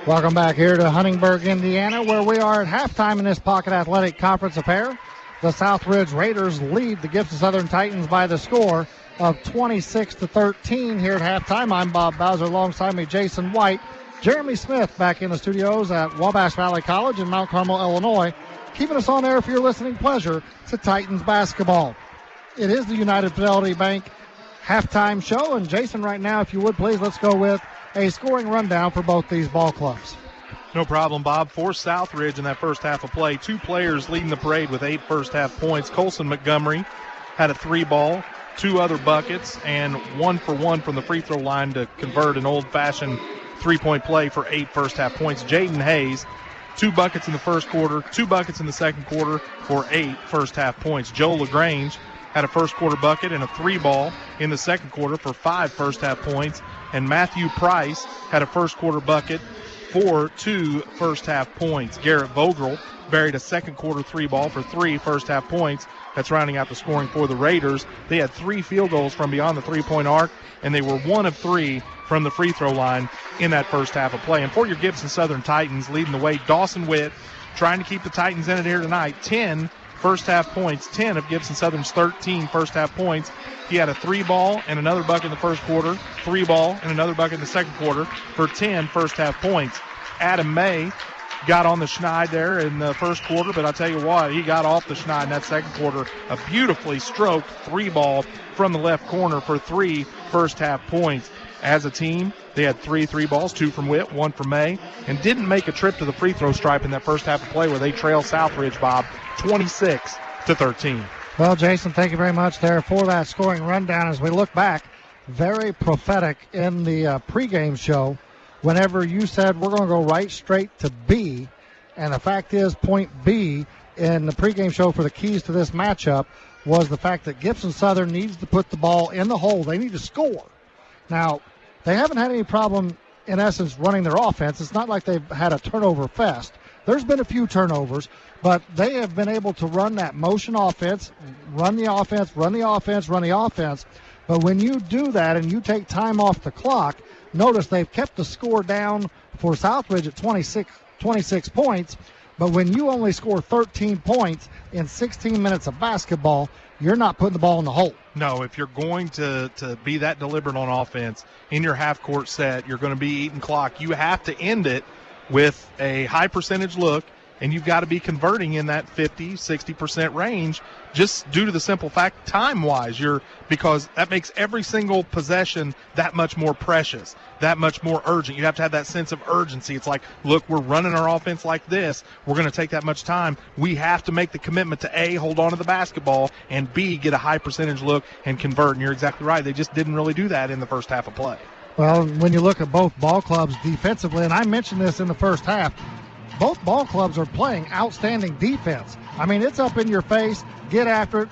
Welcome back here to Huntingburg, Indiana, where we are at halftime in this Pocket Athletic Conference affair. The Southridge Raiders lead the Gibson Southern Titans by the score of 26-13 here at halftime. I'm Bob Bowser, alongside me Jason White. Jeremy Smith back in the studios at Wabash Valley College in Mount Carmel, Illinois, keeping us on air for your listening pleasure to Titans basketball. It is the United Fidelity Bank halftime show, and Jason, right now, if you would please, let's go with a scoring rundown for both these ball clubs. No problem, Bob. For Southridge in that first half of play, 2 players leading the parade with 8 first-half points. Colson Montgomery had a 3-ball, 2 other buckets, and 1 for 1 from the free throw line to convert an old-fashioned 3-point play for 8 first-half points. Jaden Hayes, 2 buckets in the first quarter, 2 buckets in the second quarter for 8 first-half points. Joe LaGrange had a first-quarter bucket and a 3-ball in the second quarter for 5 first-half points. And Matthew Price had a first-quarter bucket for 2 first-half points. Garrett Vogel buried a second-quarter 3-ball for 3 first-half points. That's rounding out the scoring for the Raiders. They had 3 field goals from beyond the 3-point arc, and they were 1 of 3 from the free throw line in that first half of play. And for your Gibson Southern Titans, leading the way, Dawson Witt, trying to keep the Titans in it here tonight. 10 first half points, 10 of Gibson Southern's 13 first half points. He had a 3-ball and another bucket in the first quarter, 3-ball and another bucket in the second quarter for 10 first half points. Adam May got on the schneid there in the first quarter, but I'll tell you what, he got off the schneid in that second quarter. A beautifully stroked 3-ball from the left corner for 3 first half points. As a team, they had 3 3-balls, 2 from Witt, 1 from May, and didn't make a trip to the free throw stripe in that first half of play where they trailed Southridge, Bob, 26-13. Well, Jason, thank you very much there for that scoring rundown. As we look back, very prophetic in the pregame show whenever you said we're going to go right straight to B, and the fact is point B in the pregame show for the keys to this matchup was the fact that Gibson Southern needs to put the ball in the hole. They need to score. Now, they haven't had any problem, in essence, running their offense. It's not like they've had a turnover fest. There's been a few turnovers, but they have been able to run that motion offense, run the offense, run the offense, run the offense. But when you do that and you take time off the clock, notice they've kept the score down for Southridge at 26 points. But when you only score 13 points in 16 minutes of basketball, you're not putting the ball in the hole. No, if you're going to be that deliberate on offense in your half-court set, you're going to be eating clock. You have to end it with a high percentage look, and you've got to be converting in that 50, 60% range just due to the simple fact, time-wise, because that makes every single possession that much more precious, that much more urgent. You have to have that sense of urgency. It's like, look, we're running our offense like this. We're going to take that much time. We have to make the commitment to, A, hold on to the basketball, and, B, get a high percentage look and convert. And you're exactly right. They just didn't really do that in the first half of play. Well, when you look at both ball clubs defensively, and I mentioned this in the first half, both ball clubs are playing outstanding defense. I mean, it's up in your face, get after it.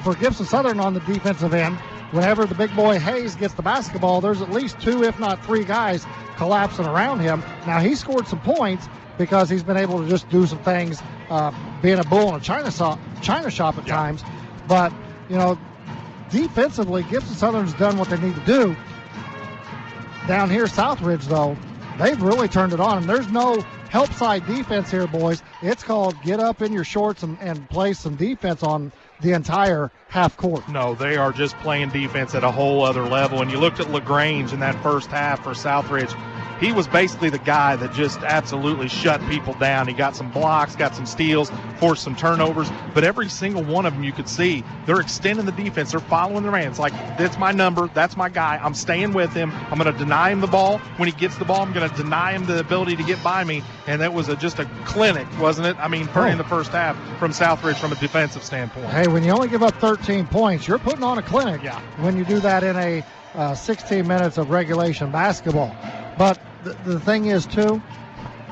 For Gibson Southern on the defensive end, whenever the big boy Hayes gets the basketball, there's at least 2, if not 3 guys collapsing around him. Now, he scored some points because he's been able to just do some things, being a bull in a china shop at times. But, defensively, Gibson Southern's done what they need to do. Down here, Southridge, though, they've really turned it on. And there's no help side defense here, boys. It's called get up in your shorts and play some defense on the entire half court. No, they are just playing defense at a whole other level. And you looked at LaGrange in that first half for Southridge. He was basically the guy that just absolutely shut people down. He got some blocks, got some steals, forced some turnovers, but every single one of them you could see, they're extending the defense. They're following the man. It's like, that's my number. That's my guy. I'm staying with him. I'm going to deny him the ball. When he gets the ball, I'm going to deny him the ability to get by me. And that was just a clinic, wasn't it? I mean, in the first half from Southridge from a defensive standpoint. Hey, when you only give up 13 points, you're putting on a clinic. Yeah. When you do that in a 16 minutes of regulation basketball. But the thing is, too,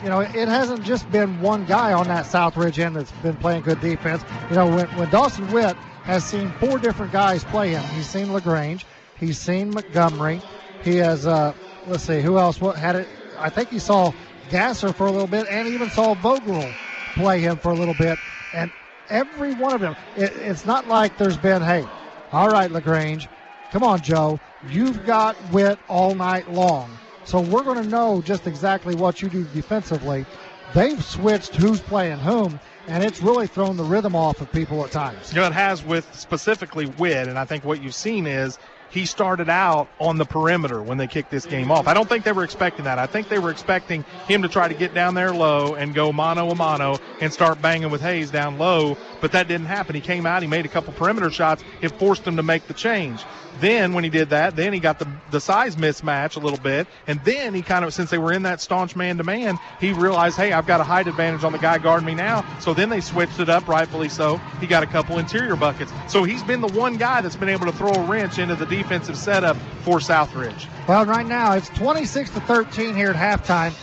it hasn't just been one guy on that Southridge end that's been playing good defense. When Dawson Witt has seen 4 different guys play him, he's seen LaGrange, he's seen Montgomery, he has, let's see, who else had it? I think he saw Gasser for a little bit and even saw Vogel play him for a little bit. And every one of them, it's not like there's been, hey, all right, LaGrange, come on, Joe, you've got Witt all night long. So we're going to know just exactly what you do defensively. They've switched who's playing whom, and it's really thrown the rhythm off of people at times. It has with specifically Witt, and I think what you've seen is he started out on the perimeter when they kicked this game off. I don't think they were expecting that. I think they were expecting him to try to get down there low and go mano-a-mano and start banging with Hayes down low, but that didn't happen. He came out, he made a couple perimeter shots. It forced him to make the change. Then when he did that, then he got the size mismatch a little bit, and then he kind of, since they were in that staunch man-to-man, he realized, hey, I've got a height advantage on the guy guarding me now. So then they switched it up, rightfully so. He got a couple interior buckets. So he's been the one guy that's been able to throw a wrench into the defensive setup for Southridge. Well, right now it's 26-13 here at halftime.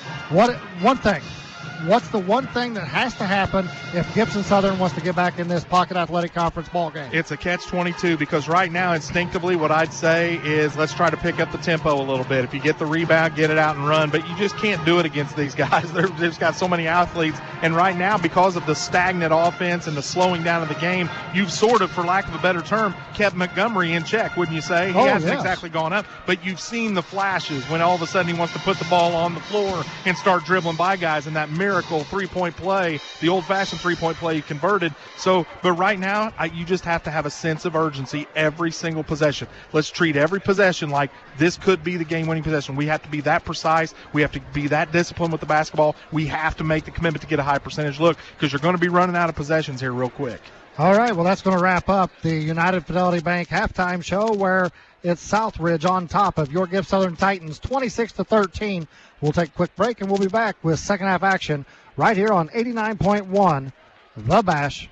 What's the one thing that has to happen if Gibson Southern wants to get back in this Pocket Athletic Conference ball game? It's a catch-22 because right now, instinctively, what I'd say is let's try to pick up the tempo a little bit. If you get the rebound, get it out and run, but you just can't do it against these guys. They've just got so many athletes, and right now, because of the stagnant offense and the slowing down of the game, you've sort of, for lack of a better term, kept Montgomery in check, wouldn't you say? He hasn't exactly gone up, but you've seen the flashes when all of a sudden he wants to put the ball on the floor and start dribbling by guys, and that mirror miracle three-point play, the old-fashioned three-point play you converted. So, but right now, you just have to have a sense of urgency every single possession. Let's treat every possession like this could be the game-winning possession. We have to be that precise. We have to be that disciplined with the basketball. We have to make the commitment to get a high percentage look because you're going to be running out of possessions here real quick. All right, well, that's going to wrap up the United Fidelity Bank halftime show where it's Southridge on top of your Gibbs Southern Titans, 26-13. We'll take a quick break, and we'll be back with second half action right here on 89.1 The Bash.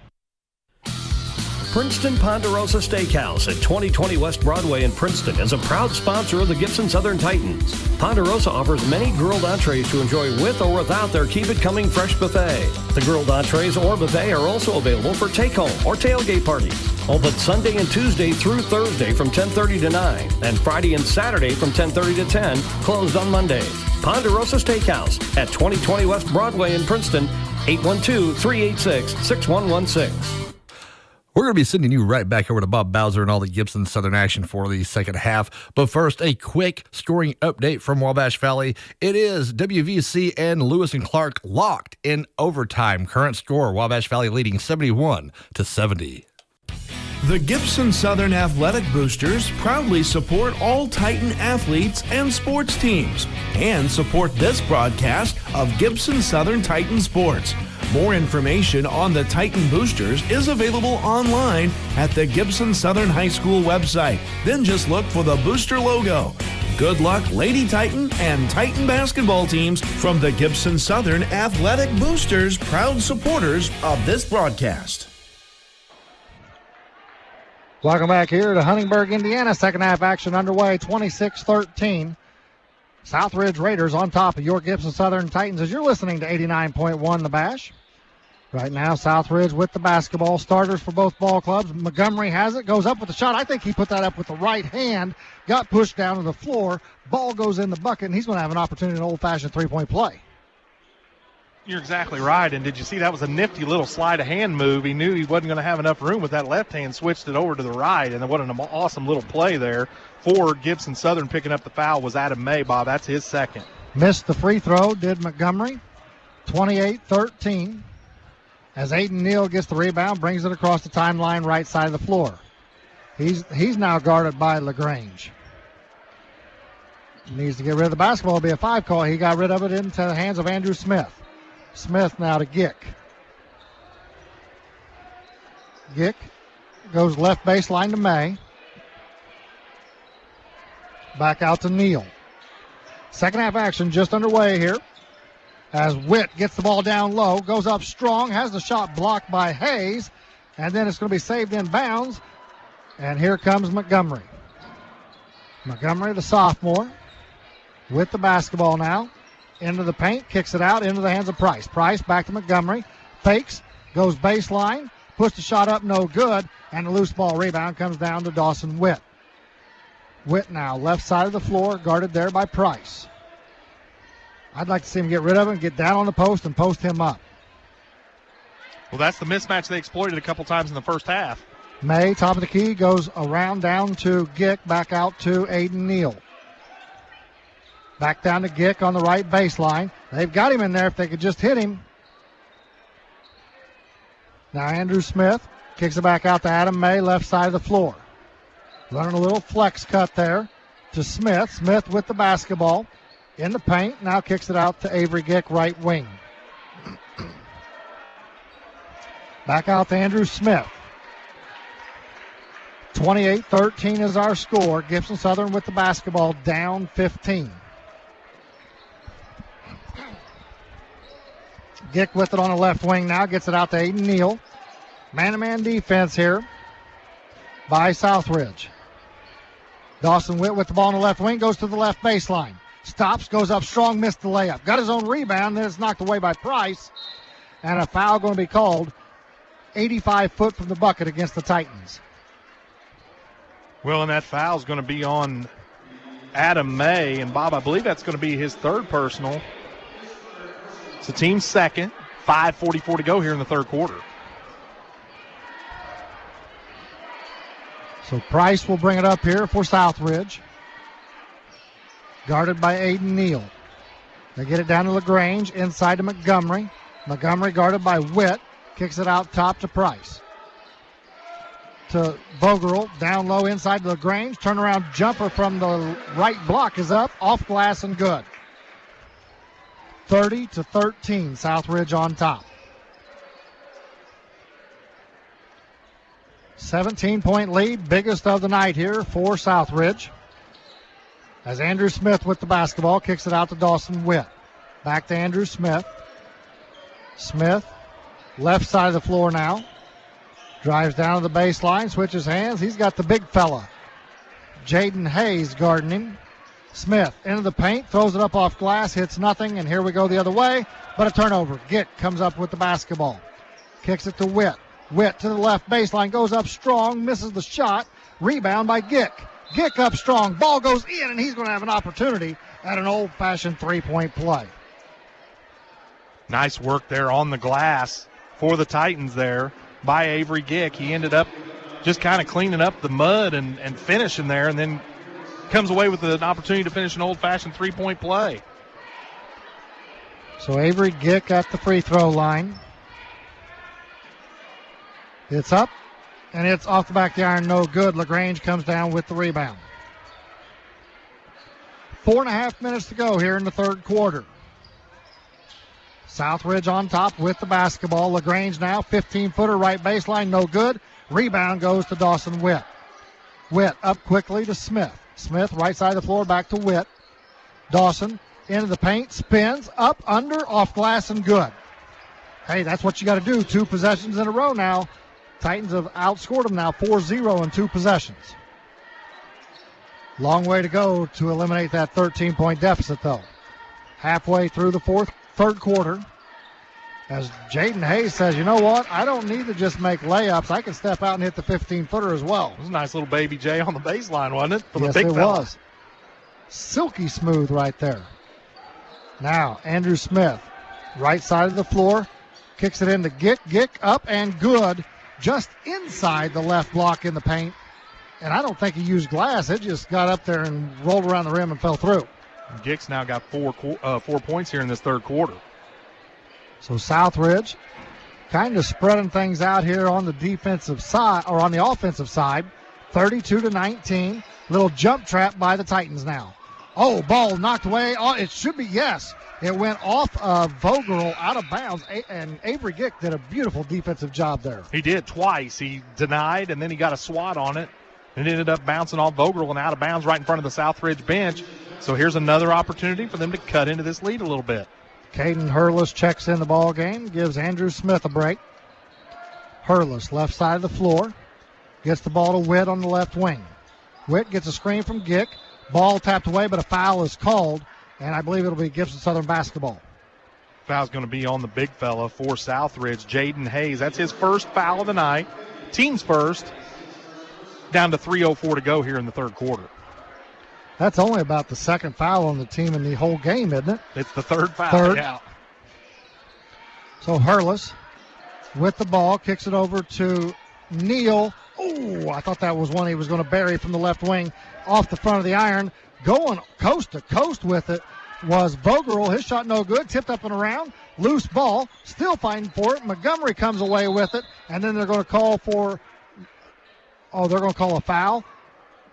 Princeton Ponderosa Steakhouse at 2020 West Broadway in Princeton is a proud sponsor of the Gibson Southern Titans. Ponderosa offers many grilled entrees to enjoy with or without their Keep It Coming Fresh buffet. The grilled entrees or buffet are also available for take-home or tailgate parties. Open Sunday and Tuesday through Thursday from 10:30 to 9, and Friday and Saturday from 10:30 to 10, closed on Mondays. Ponderosa Steakhouse at 2020 West Broadway in Princeton, 812-386-6116. We're going to be sending you right back over to Bob Bowser and all the Gibson Southern action for the second half. But first, a quick scoring update from Wabash Valley. It is WVC and Lewis and Clark locked in overtime. Current score, Wabash Valley leading 71-70. The Gibson Southern Athletic Boosters proudly support all Titan athletes and sports teams and support this broadcast of Gibson Southern Titan Sports. More information on the Titan Boosters is available online at the Gibson Southern High School website. Then just look for the booster logo. Good luck, Lady Titan and Titan basketball teams from the Gibson Southern Athletic Boosters, proud supporters of this broadcast. Welcome back here to Huntingburg, Indiana. Second half action underway, 26-13. Southridge Raiders on top of your Gibson Southern Titans as you're listening to 89.1 The Bash. Right now, Southridge with the basketball. Starters for both ball clubs. Montgomery has it, goes up with the shot. I think he put that up with the right hand, got pushed down to the floor. Ball goes in the bucket, and he's going to have an opportunity in an old-fashioned three-point play. You're exactly right. And did you see that was a nifty little sleight of hand move? He knew he wasn't going to have enough room with that left hand, switched it over to the right, and what an awesome little play there for Gibson Southern. Picking up the foul was Adam May, Bob. That's his second. Missed the free throw, did Montgomery. 28-13. As Aiden Neal gets the rebound, brings it across the timeline right side of the floor. He's now guarded by LaGrange. Needs to get rid of the basketball. It'll be a 5 call. He got rid of it into the hands of Andrew Smith. Smith now to Gick. Gick goes left baseline to May. Back out to Neal. Second half action just underway here. As Witt gets the ball down low, goes up strong, has the shot blocked by Hayes, and then it's going to be saved in bounds. And here comes Montgomery. Montgomery, the sophomore, with the basketball now. Into the paint, kicks it out into the hands of Price. Price back to Montgomery, fakes, goes baseline, puts the shot up, no good, and the loose ball rebound comes down to Dawson Witt. Witt now left side of the floor, guarded there by Price. I'd like to see him get rid of him, get down on the post, and post him up. Well, that's the mismatch they exploited a couple times in the first half. May, top of the key, goes around down to Gick, back out to Aiden Neal. Back down to Gick on the right baseline. They've got him in there if they could just hit him. Now Andrew Smith kicks it back out to Adam May, left side of the floor. Running a little flex cut there to Smith. Smith with the basketball in the paint. Now kicks it out to Avery Gick, right wing. Back out to Andrew Smith. 28-13 is our score. Gibson Southern with the basketball, down 15. Gick with it on the left wing now, gets it out to Aiden Neal. Man-to-man defense here by Southridge. Dawson Witt with the ball on the left wing, goes to the left baseline. Stops, goes up strong, missed the layup. Got his own rebound, then it's knocked away by Price. And a foul going to be called 85 foot from the bucket against the Titans. Well, and that foul is going to be on Adam May. And, Bob, I believe that's going to be his third personal. It's the team's second. 5:44 to go here in the third quarter. So Price will bring it up here for Southridge. Guarded by Aiden Neal. They get it down to LaGrange, inside to Montgomery. Montgomery guarded by Witt. Kicks it out top to Price. To Vogerl, down low inside to LaGrange. Turnaround jumper from the right block is up, off glass and good. 30-13, Southridge on top. 17-point lead, biggest of the night here for Southridge. As Andrew Smith with the basketball, kicks it out to Dawson Witt. Back to Andrew Smith. Smith, left side of the floor now. Drives down to the baseline, switches hands. He's got the big fella, Jaden Hayes, guarding him. Smith into the paint, throws it up off glass, hits nothing, and here we go the other way, but a turnover. Gick comes up with the basketball. Kicks it to Witt. Witt to the left baseline, goes up strong, misses the shot. Rebound by Gick. Gick up strong, ball goes in, and he's going to have an opportunity at an old-fashioned three-point play. Nice work there on the glass for the Titans there by Avery Gick. He ended up just kind of cleaning up the mud and finishing there, and then comes away with an opportunity to finish an old-fashioned three-point play. So Avery Gick at the free throw line. It's up, and it's off the back of the iron, no good. LaGrange comes down with the rebound. 4.5 minutes to go here in the third quarter. Southridge on top with the basketball. LaGrange now, 15-footer, right baseline, no good. Rebound goes to Dawson Witt. Witt up quickly to Smith. Smith, right side of the floor, back to Witt. Dawson into the paint, spins, up, under, off glass, and good. Hey, that's what you got to do. 2 possessions in a row now. Titans have outscored them now 4-0 in 2 possessions. Long way to go to eliminate that 13-point deficit, though. Halfway through the third quarter, as Jaden Hayes says, you know what? I don't need to just make layups. I can step out and hit the 15-footer as well. It was a nice little baby J on the baseline, wasn't it? For yes, the big it fella. was. Silky smooth right there. Now, Andrew Smith, right side of the floor, kicks it into Gick. Gick up and good, just inside the left block in the paint. And I don't think he used glass. It just got up there and rolled around the rim and fell through. Gick's now got 4 points here in this third quarter. So Southridge kind of spreading things out here on the defensive side, or on the offensive side. 32-19. Little jump trap by the Titans now. Oh, ball knocked away. Oh, it should be, yes. It went off of Vogerl out of bounds, and Avery Gick did a beautiful defensive job there. He did twice. He denied, and then he got a swat on it, and it ended up bouncing off Vogerl and out of bounds right in front of the Southridge bench. So here's another opportunity for them to cut into this lead a little bit. Caden Hurlis checks in the ball game, gives Andrew Smith a break. Hurlis, left side of the floor, gets the ball to Witt on the left wing. Witt gets a screen from Gick. Ball tapped away, but a foul is called, and I believe it'll be Gibson Southern basketball. Foul's going to be on the big fella for Southridge, Jaden Hayes. That's his first foul of the night. Team's first. Down to 3:04 to go here in the third quarter. That's only about the second foul on the team in the whole game, isn't it? It's the third foul. Third. Yeah. So Hurlis with the ball, kicks it over to Neal. Oh, I thought that was one he was going to bury from the left wing off the front of the iron. Going coast to coast with it was Vogerl. His shot no good, tipped up and around. Loose ball, still fighting for it. Montgomery comes away with it, and then they're going to call a foul.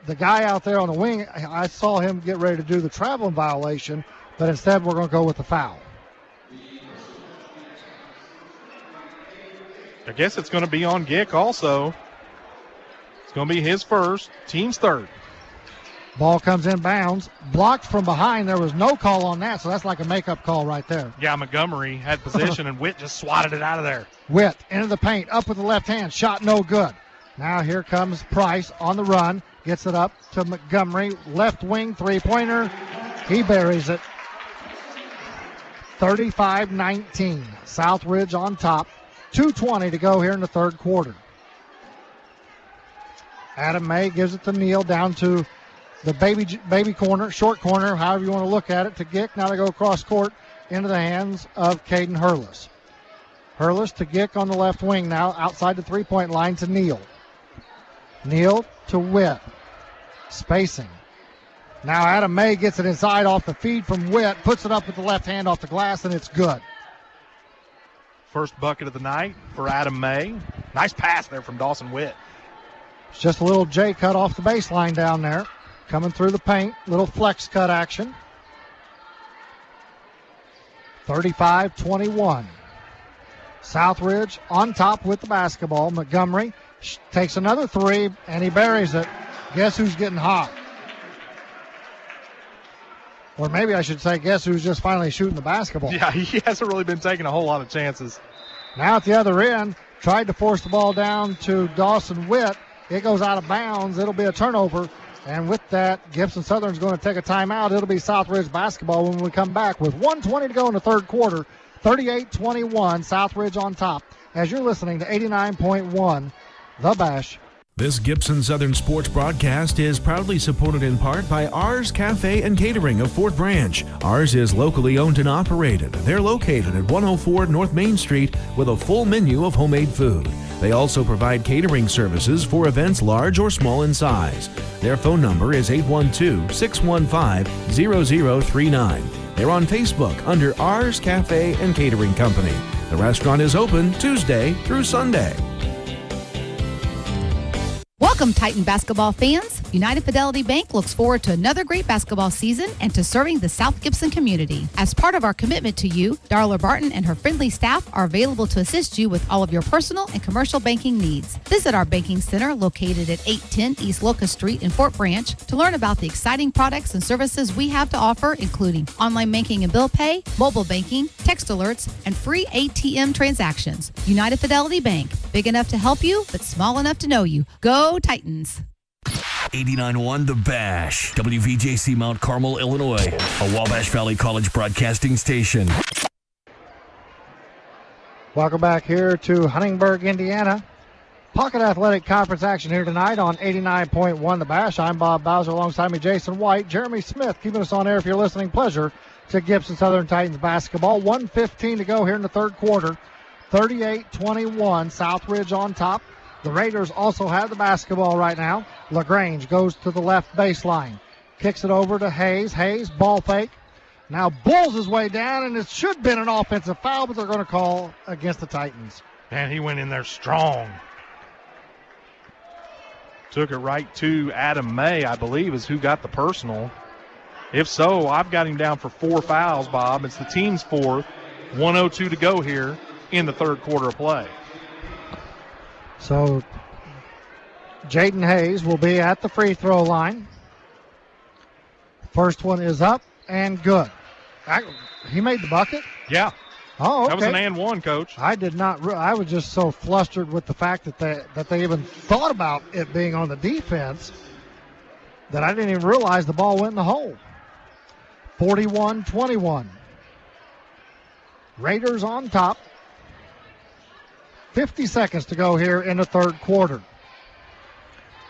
The guy out there on the wing, I saw him get ready to do the traveling violation, but instead we're going to go with the foul. I guess it's going to be on Gick also. It's going to be his first, team's third. Ball comes in bounds, blocked from behind. There was no call on that, so that's like a makeup call right there. Yeah, Montgomery had position, and Witt just swatted it out of there. Witt into the paint, up with the left hand, shot no good. Now here comes Price on the run, gets it up to Montgomery, left wing three-pointer. He buries it. 35-19, Southridge on top. 2:20 to go here in the third quarter. Adam May gives it to Neal down to the baby corner, short corner, however you want to look at it, to Gick. Now they go across court into the hands of Caden Hurlis. Hurlis to Gick on the left wing now, outside the three-point line to Neal. Neal to Witt. Spacing. Now Adam May gets it inside off the feed from Witt, puts it up with the left hand off the glass, and it's good. First bucket of the night for Adam May. Nice pass there from Dawson Witt. It's just a little J cut off the baseline down there. Coming through the paint, little flex cut action. 35-21. Southridge on top with the basketball. Montgomery takes another three, and he buries it. Guess who's getting hot? Or maybe I should say, guess who's just finally shooting the basketball? Yeah, he hasn't really been taking a whole lot of chances. Now at the other end, tried to force the ball down to Dawson Witt. It goes out of bounds. It'll be a turnover. And with that, Gibson Southern's going to take a timeout. It'll be Southridge basketball when we come back with 1:20 to go in the third quarter. 38-21, Southridge on top. As you're listening to 89.1, The Bash. This Gibson Southern Sports broadcast is proudly supported in part by Ours Cafe and Catering of Fort Branch. Ours is locally owned and operated. They're located at 104 North Main Street with a full menu of homemade food. They also provide catering services for events large or small in size. Their phone number is 812-615-0039. They're on Facebook under Ours Cafe and Catering Company. The restaurant is open Tuesday through Sunday. Welcome, Titan basketball fans. United Fidelity Bank looks forward to another great basketball season and to serving the South Gibson community. As part of our commitment to you, Darla Barton and her friendly staff are available to assist you with all of your personal and commercial banking needs. Visit our banking center located at 810 East Locust Street in Fort Branch to learn about the exciting products and services we have to offer, including online banking and bill pay, mobile banking, text alerts, and free ATM transactions. United Fidelity Bank, big enough to help you, but small enough to know you. Go Titans! 89.1 The Bash, WVJC Mount Carmel, Illinois, a Wabash Valley College broadcasting station. Welcome back here to Huntingburg, Indiana. Pocket Athletic Conference action here tonight on 89.1 The Bash. I'm Bob Bowser alongside me, Jason White, Jeremy Smith keeping us on air if you're listening. Pleasure to Gibson Southern Titans basketball. 1:15 to go here in the third quarter. 38-21, Southridge on top. The Raiders also have the basketball right now. LaGrange goes to the left baseline. Kicks it over to Hayes. Hayes, ball fake. Now bulls his way down, and it should have been an offensive foul, but they're going to call against the Titans. Man, he went in there strong. Took it right to Adam May, I believe, is who got the personal. If so, I've got him down for 4 fouls, Bob. It's the team's fourth. 1:02 to go here in the third quarter of play. So Jaden Hayes will be at the free throw line. First one is up and good. He made the bucket? Yeah. Oh, okay. That was an and one, Coach. I did not. I was just so flustered with the fact that they even thought about it being on the defense that I didn't even realize the ball went in the hole. 41-21. Raiders on top. 50 seconds to go here in the third quarter.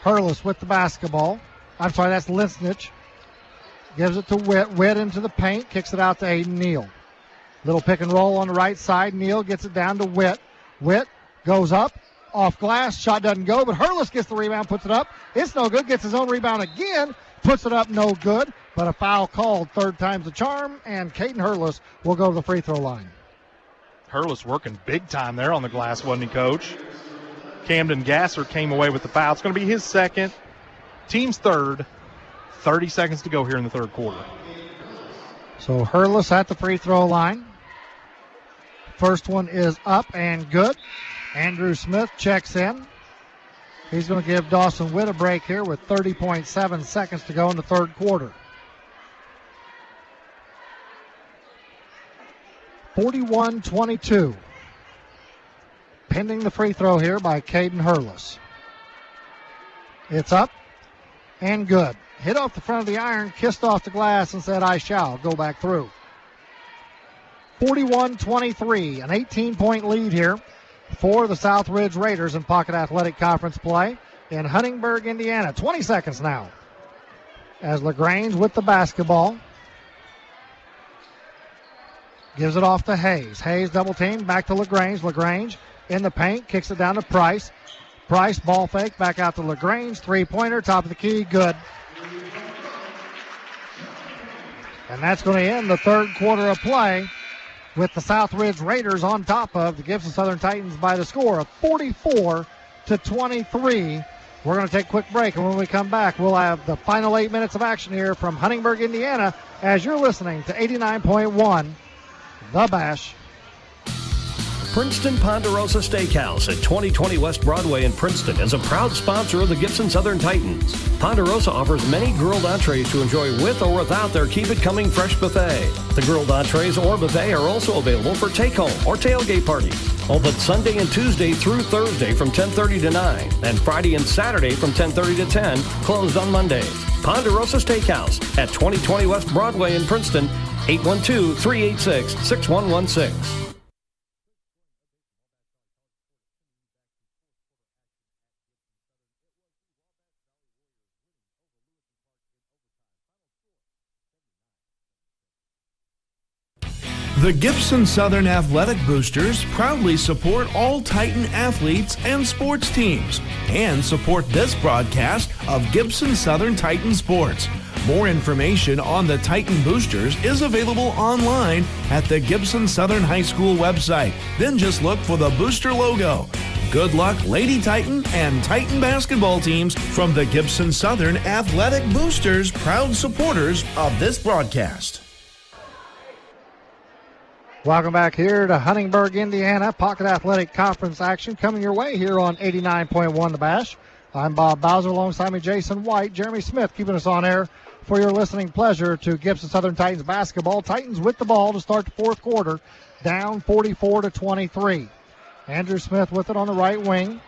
Hurlis with the basketball. I'm sorry, that's Linsnich. Gives it to Witt. Witt into the paint. Kicks it out to Aiden Neal. Little pick and roll on the right side. Neal gets it down to Witt. Witt goes up. Off glass. Shot doesn't go, but Hurlis gets the rebound, puts it up. It's no good. Gets his own rebound again. Puts it up, no good. But a foul called. Third time's the charm. And Caden Hurlis will go to the free throw line. Hurlis working big time there on the glass, wasn't he, Coach? Camden Gasser came away with the foul. It's going to be his second, team's third. 30 seconds to go here in the third quarter. So Hurlis at the free throw line. First one is up and good. Andrew Smith checks in. He's going to give Dawson Witt a break here with 30.7 seconds to go in the third quarter. 41-22. Pending the free throw here by Caden Hurlis. It's up and good. Hit off the front of the iron, kissed off the glass, and said, I shall go back through. 41-23, an 18-point lead here for the Southridge Raiders in Pocket Athletic Conference play in Huntingburg, Indiana. 20 seconds now as LaGrange with the basketball. Gives it off to Hayes. Hayes double team, back to LaGrange. LaGrange in the paint, kicks it down to Price. Price, ball fake, back out to LaGrange. Three-pointer, top of the key, good. And that's going to end the third quarter of play with the Southridge Raiders on top of the Gibson Southern Titans by the score of 44-23. We're going to take a quick break, and when we come back, we'll have the final 8 minutes of action here from Huntingburg, Indiana, as you're listening to 89.1 The Bash. Princeton Ponderosa Steakhouse at 2020 West Broadway in Princeton is a proud sponsor of the Gibson Southern Titans. Ponderosa offers many grilled entrees to enjoy with or without their Keep It Coming Fresh buffet. The grilled entrees or buffet are also available for take-home or tailgate parties. Open Sunday and Tuesday through Thursday from 10:30 to 9, and Friday and Saturday from 10:30 to 10, closed on Mondays. Ponderosa Steakhouse at 2020 West Broadway in Princeton, 812-386-6116. The Gibson Southern Athletic Boosters proudly support all Titan athletes and sports teams and support this broadcast of Gibson Southern Titan Sports. More information on the Titan Boosters is available online at the Gibson Southern High School website. Then just look for the booster logo. Good luck, Lady Titan and Titan basketball teams from the Gibson Southern Athletic Boosters, proud supporters of this broadcast. Welcome back here to Huntingburg, Indiana. Pocket Athletic Conference action coming your way here on 89.1 The Bash. I'm Bob Bowser, alongside me Jason White, Jeremy Smith, keeping us on air for your listening pleasure to Gibson Southern Titans basketball. Titans with the ball to start the fourth quarter, down 44-23. Andrew Smith with it on the right wing.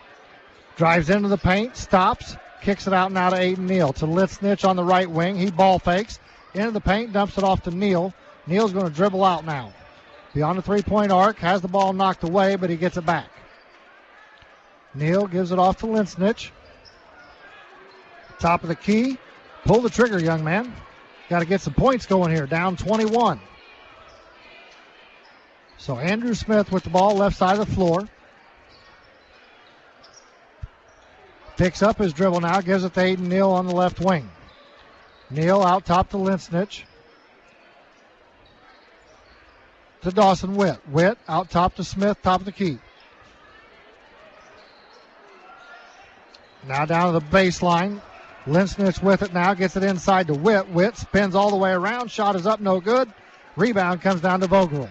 Drives into the paint, stops, kicks it out now to Aiden Neal. To Litznich on the right wing. He ball fakes, into the paint, dumps it off to Neal. Neal's going to dribble out now. Beyond the three-point arc, has the ball knocked away, but he gets it back. Neal gives it off to Litznich. Top of the key. Pull the trigger, young man. Got to get some points going here. Down 21. So Andrew Smith with the ball left side of the floor. Picks up his dribble now. Gives it to Aiden Neal on the left wing. Neal out top to Litznich. To Dawson Witt. Witt out top to Smith, top of the key. Now down to the baseline. Litznich with it now, gets it inside to Witt. Witt spins all the way around. Shot is up, no good. Rebound comes down to Vogel.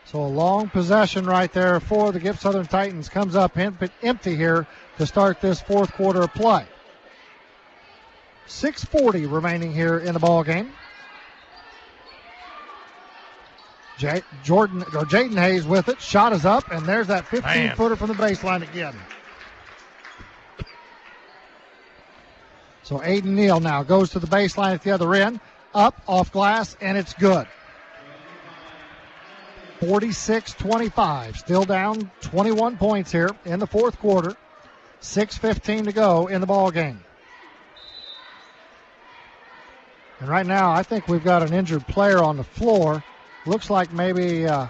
So a long possession right there for the Gibson Southern Titans. Comes up empty here to start this fourth quarter of play. 6:40 remaining here in the ball game. Jaden Hayes with it. Shot is up, and there's that 15-footer from the baseline again. So Aiden Neal now goes to the baseline at the other end. Up, off glass, and it's good. 46-25. Still down 21 points here in the fourth quarter. 6:15 to go in the ball game. And right now, I think we've got an injured player on the floor. Looks like maybe, I'm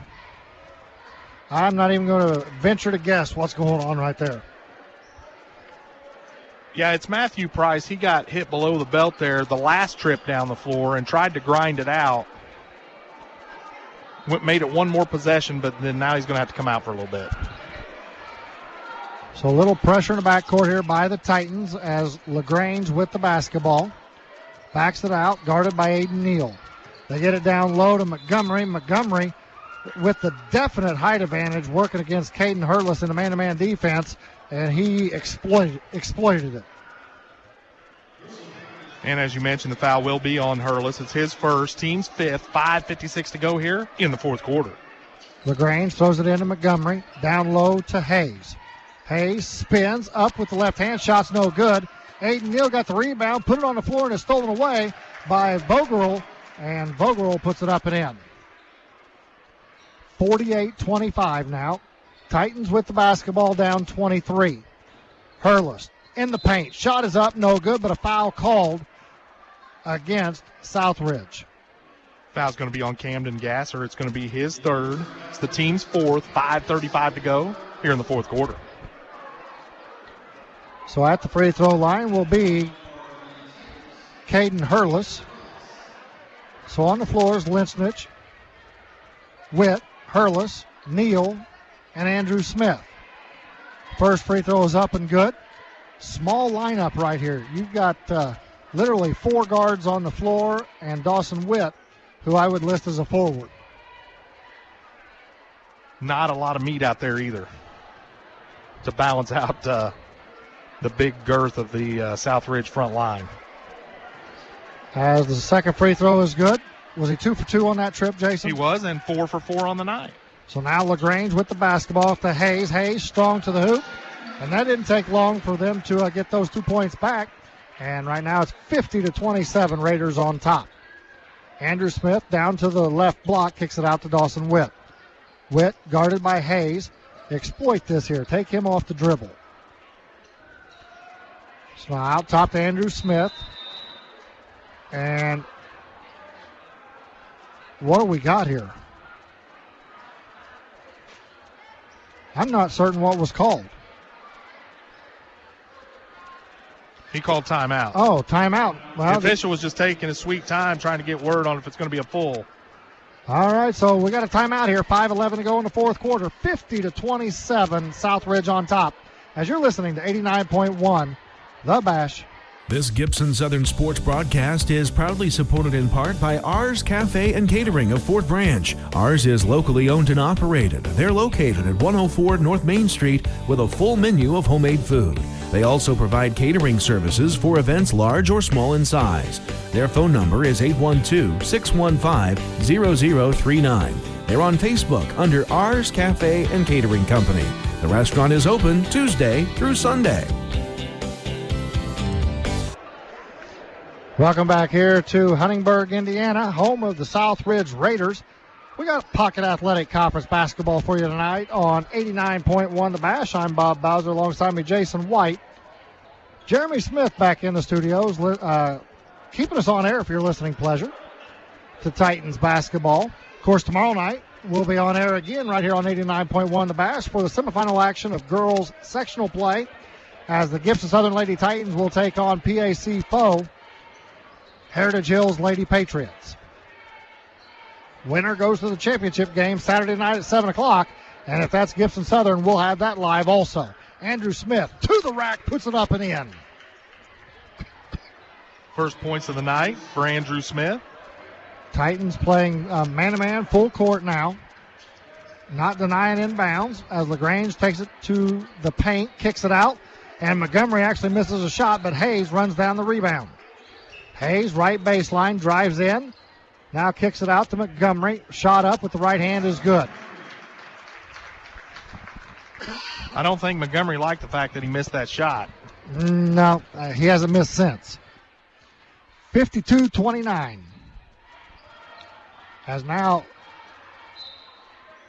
not even going to venture to guess what's going on right there. Yeah, it's Matthew Price. He got hit below the belt there the last trip down the floor and tried to grind it out. Made it one more possession, but then now he's going to have to come out for a little bit. So a little pressure in the backcourt here by the Titans as LaGrange with the basketball. Backs it out, guarded by Aiden Neal. They get it down low to Montgomery. Montgomery with the definite height advantage working against Caden Hurlis in the man-to-man defense, and he exploited it. And as you mentioned, the foul will be on Hurlis. It's his first, team's fifth. 5:56 to go here in the fourth quarter. LaGrange throws it into Montgomery. Down low to Hayes. Hayes spins up with the left hand. Shot's no good. Aiden Neal got the rebound, put it on the floor, and is stolen away by Vogel. And Vogel puts it up and in. 48-25 now. Titans with the basketball, down 23. Hurlis in the paint. Shot is up, no good, but a foul called against Southridge. Foul's going to be on Camden Gasser. It's going to be his third. It's the team's fourth. 5:35 to go here in the fourth quarter. So at the free throw line will be Caden Hurlis. So on the floor is Linchnich, Witt, Hurlis, Neal, and Andrew Smith. First free throw is up and good. Small lineup right here. You've got literally 4 guards on the floor and Dawson Witt, who I would list as a forward. Not a lot of meat out there either to balance out the big girth of the Southridge front line. As the second free throw is good. Was he 2 for 2 on that trip, Jason? He was, and 4 for 4 on the night. So now LaGrange with the basketball to Hayes. Hayes strong to the hoop. And that didn't take long for them to get those 2 points back. And right now it's 50-27, Raiders on top. Andrew Smith down to the left block, kicks it out to Dawson Witt. Witt guarded by Hayes. Exploit this here. Take him off the dribble. So now out top to Andrew Smith. And what do we got here? I'm not certain what was called. He called timeout. Oh, timeout. Well, the official was just taking his sweet time trying to get word on if it's going to be a full. All right, so we got a timeout here. 5:11 to go in the fourth quarter. 50-27, Southridge on top. As you're listening to 89.1, The Bash. This Gibson Southern Sports broadcast is proudly supported in part by Ours Cafe and Catering of Fort Branch. Ours is locally owned and operated. They're located at 104 North Main Street with a full menu of homemade food. They also provide catering services for events large or small in size. Their phone number is 812-615-0039. They're on Facebook under Ours Cafe and Catering Company. The restaurant is open Tuesday through Sunday. Welcome back here to Huntingburg, Indiana, home of the Southridge Raiders. We got Pocket Athletic Conference basketball for you tonight on 89.1 The Bash. I'm Bob Bowser, alongside me Jason White. Jeremy Smith back in the studios, keeping us on air if you're listening pleasure to Titans basketball. Of course, tomorrow night we'll be on air again right here on 89.1 The Bash for the semifinal action of girls sectional play, as the Gibson Southern Lady Titans will take on PAC foe Heritage Hills Lady Patriots. Winner goes to the championship game Saturday night at 7 o'clock. And if that's Gibson Southern, we'll have that live also. Andrew Smith to the rack, puts it up and in. First points of the night for Andrew Smith. Titans playing man-to-man, full court now. Not denying inbounds as LaGrange takes it to the paint, kicks it out. And Montgomery actually misses a shot, but Hayes runs down the rebound. Hayes, right baseline, drives in. Now kicks it out to Montgomery. Shot up with the right hand is good. I don't think Montgomery liked the fact that he missed that shot. No, he hasn't missed since. 52-29. As now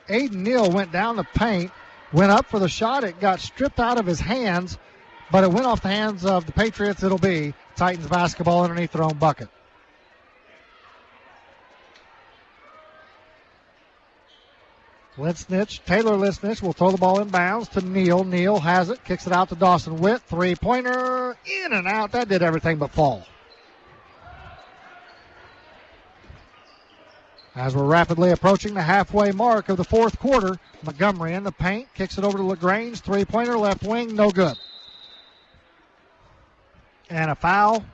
Aiden Neal went down the paint, went up for the shot. It got stripped out of his hands, but it went off the hands of the Patriots. It'll be Titans basketball underneath their own bucket. Taylor Linchnich will throw the ball in bounds to Neal. Neal has it, kicks it out to Dawson Witt. Three-pointer, in and out. That did everything but fall. As we're rapidly approaching the halfway mark of the fourth quarter, Montgomery in the paint, kicks it over to LaGrange. Three-pointer, left wing, no good. And a foul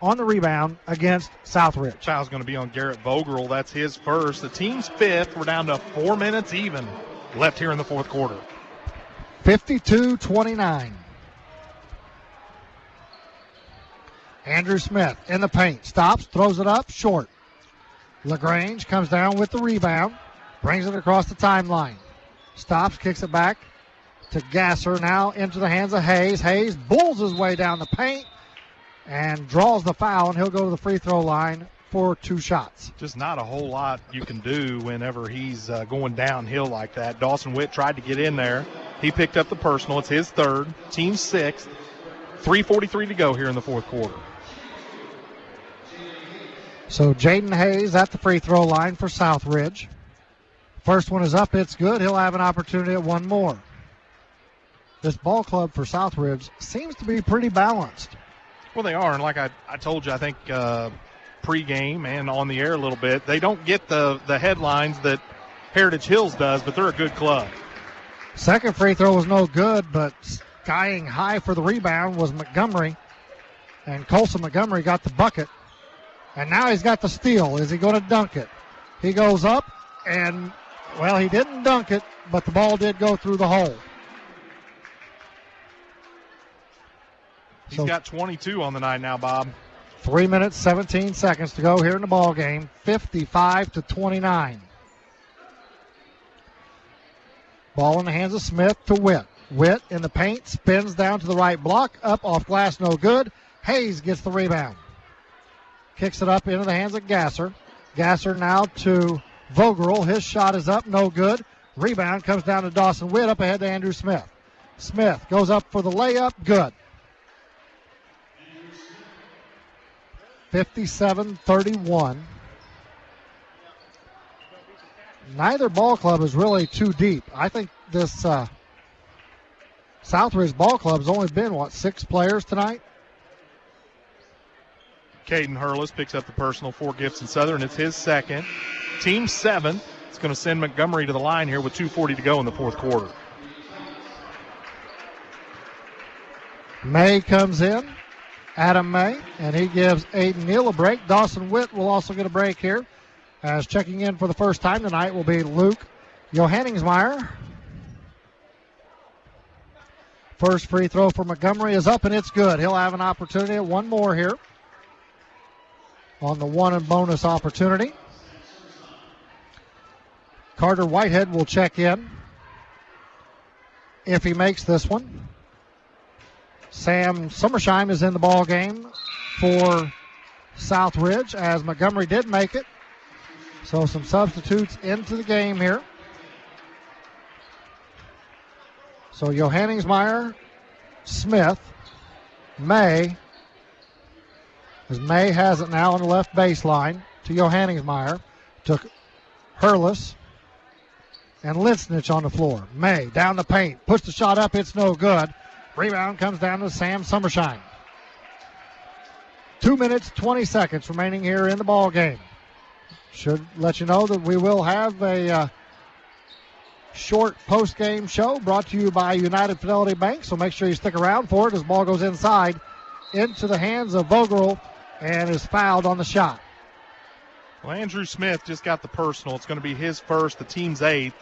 on the rebound against Southridge. Foul's going to be on Garrett Vogel. That's his first. The team's fifth. We're down to 4 minutes even left here in the fourth quarter. 52-29. Andrew Smith in the paint. Stops, throws it up, short. LaGrange comes down with the rebound. Brings it across the timeline. Stops, kicks it back to Gasser. Now into the hands of Hayes. Hayes bulls his way down the paint and draws the foul, and he'll go to the free throw line for 2 shots. Just not a whole lot you can do whenever he's going downhill like that. Dawson Witt tried to get in there. He picked up the personal. It's his third, team's sixth. 3:43 to go here in the fourth quarter. So Jaden Hayes at the free throw line for Southridge. First one is up, it's good. He'll have an opportunity at one more. This ball club for Southridge seems to be pretty balanced. Well, they are, and like I told you, I think pregame and on the air a little bit, they don't get the headlines that Heritage Hills does, but they're a good club. Second free throw was no good, but skying high for the rebound was Montgomery, and Colson Montgomery got the bucket, and now he's got the steal. Is he going to dunk it? He goes up, and, well, he didn't dunk it, but the ball did go through the hole. He's got 22 on the night now, Bob. 3 minutes, 17 seconds to go here in the ball game, 55-29. Ball in the hands of Smith to Witt. Witt in the paint, spins down to the right block, up off glass, no good. Hayes gets the rebound. Kicks it up into the hands of Gasser. Gasser now to Vogerl. His shot is up, no good. Rebound comes down to Dawson Witt, up ahead to Andrew Smith. Smith goes up for the layup, good. 57-31. Neither ball club is really too deep. I think this Southridge ball club has only been, 6 players tonight? Caden Hurlis picks up the personal for Gibson Southern. It's his second. Team 7. It's going to send Montgomery to the line here with 2:40 to go in the fourth quarter. May comes in. Adam May, and he gives Aiden Neal a break. Dawson Witt will also get a break here. As checking in for the first time tonight will be Luke Johanningsmeyer. First free throw for Montgomery is up, and it's good. He'll have an opportunity at one more here on the one and bonus opportunity. Carter Whitehead will check in if he makes this one. Sam Summersheim is in the ball game for Southridge, as Montgomery did make it. So some substitutes into the game here. So Johanningsmeyer, Smith, May, as May has it now on the left baseline to Johanningsmeyer, to Hurlis, and Linsnich on the floor. May down the paint, puts the shot up, it's no good. Rebound comes down to Sam Summersheim. 2 minutes, 20 seconds remaining here in the ball game. Should let you know that we will have a short post-game show brought to you by United Fidelity Bank, so make sure you stick around for it as the ball goes inside into the hands of Vogerl and is fouled on the shot. Well, Andrew Smith just got the personal. It's going to be his first, the team's 8th.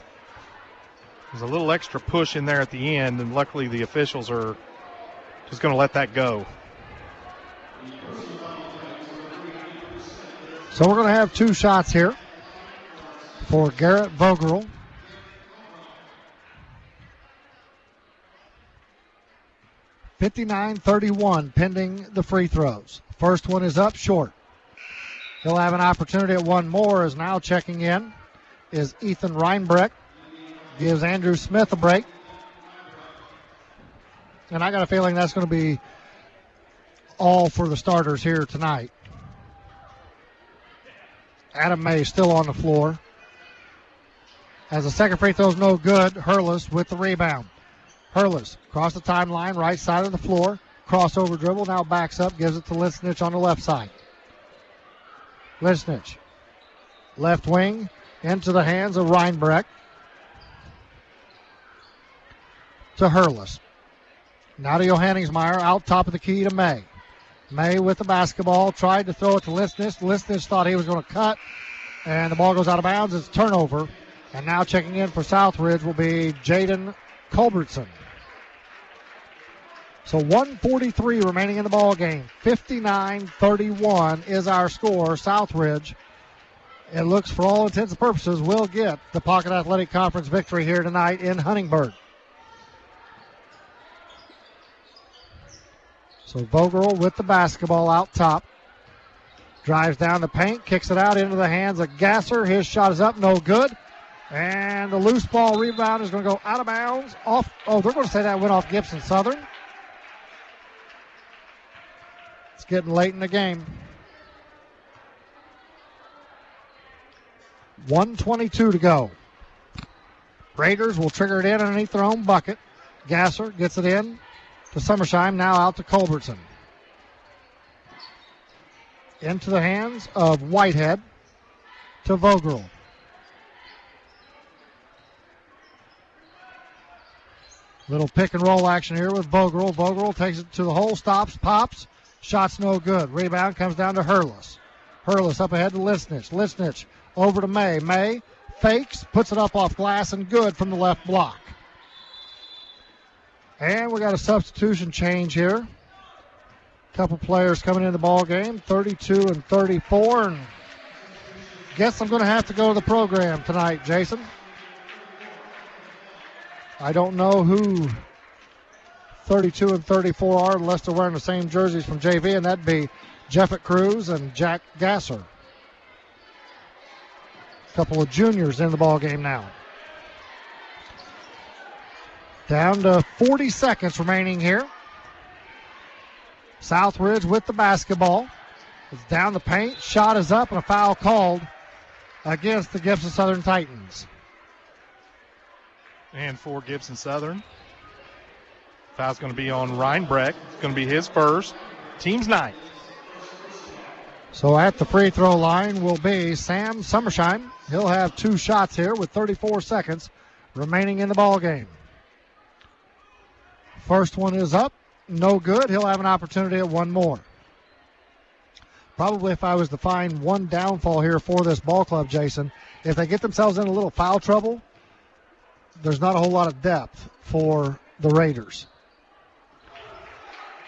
There's a little extra push in there at the end, and luckily the officials are just going to let that go. So we're going to have 2 shots here for Garrett Vogerl. $59-31 pending the free throws. First one is up short. He'll have an opportunity at one more, as now checking in is Ethan Reinbrecht. Gives Andrew Smith a break. And I got a feeling that's going to be all for the starters here tonight. Adam May still on the floor. As the second free throw is no good, Hurlis with the rebound. Hurlis across the timeline, right side of the floor. Crossover dribble, now backs up, gives it to Linsnich on the left side. Linsnich, left wing, into the hands of Reinbrecht. To Hurlis. Now to Johanningsmeyer, out top of the key to May. May with the basketball, tried to throw it to Linsnich. Linsnich thought he was going to cut, and the ball goes out of bounds. It's a turnover. And now checking in for Southridge will be Jaden Culbertson. So 1:43 remaining in the ball game. 59-31 is our score. Southridge, it looks for all intents and purposes, will get the Pocket Athletic Conference victory here tonight in Huntingburg. So Vogerl with the basketball out top. Drives down the paint, kicks it out into the hands of Gasser. His shot is up, no good. And the loose ball rebound is going to go out of bounds. Off. Oh, they're going to say that went off Gibson Southern. It's getting late in the game. 1:22 to go. Raiders will trigger it in underneath their own bucket. Gasser gets it in to Summersheim, now out to Culbertson. into the hands of Whitehead to Vogel. Little pick and roll action here with Vogel. Vogel takes it to the hole, stops, pops. Shot's no good. Rebound comes down to Hurlis. Hurlis up ahead to Lisnich. Lisnich over to May. May fakes, puts it up off glass, and good from the left block. And we got a substitution change here. Couple players coming in the ball game, 32 and 34. And guess I'm going to have to go to the program tonight, Jason. I don't know who 32 and 34 are unless they're wearing the same jerseys from JV, and that'd be Jeffett Cruz and Jack Gasser. A couple of juniors in the ball game now. Down to 40 seconds remaining here. Southridge with the basketball. It's down the paint. Shot is up, and a foul called against the Gibson Southern Titans. And for Gibson Southern, foul's going to be on Reinbrecht. It's going to be his first. Team's ninth. So at the free throw line will be Sam Summersheim. He'll have 2 shots here with 34 seconds remaining in the ball game. First one is up. No good. He'll have an opportunity at one more. Probably if I was to find one downfall here for this ball club, Jason, if they get themselves in a little foul trouble, there's not a whole lot of depth for the Raiders.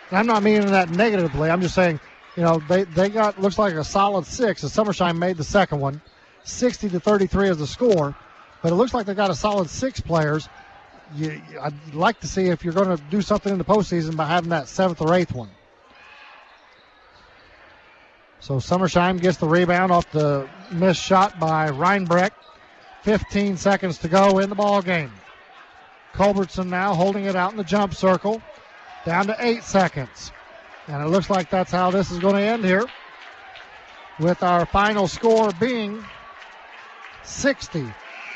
And I'm not meaning that negatively. I'm just saying, you know, they got, looks like a solid 6 as Summersheim made the second one. 60 to 33 is the score. But it looks like they got a solid 6 players. I'd like to see if you're going to do something in the postseason by having that 7th or 8th one. So Summersheim gets the rebound off the missed shot by Reinbrecht. 15 seconds to go in the ball game. Culbertson now holding it out in the jump circle. Down to 8 seconds. And it looks like that's how this is going to end here, with our final score being 60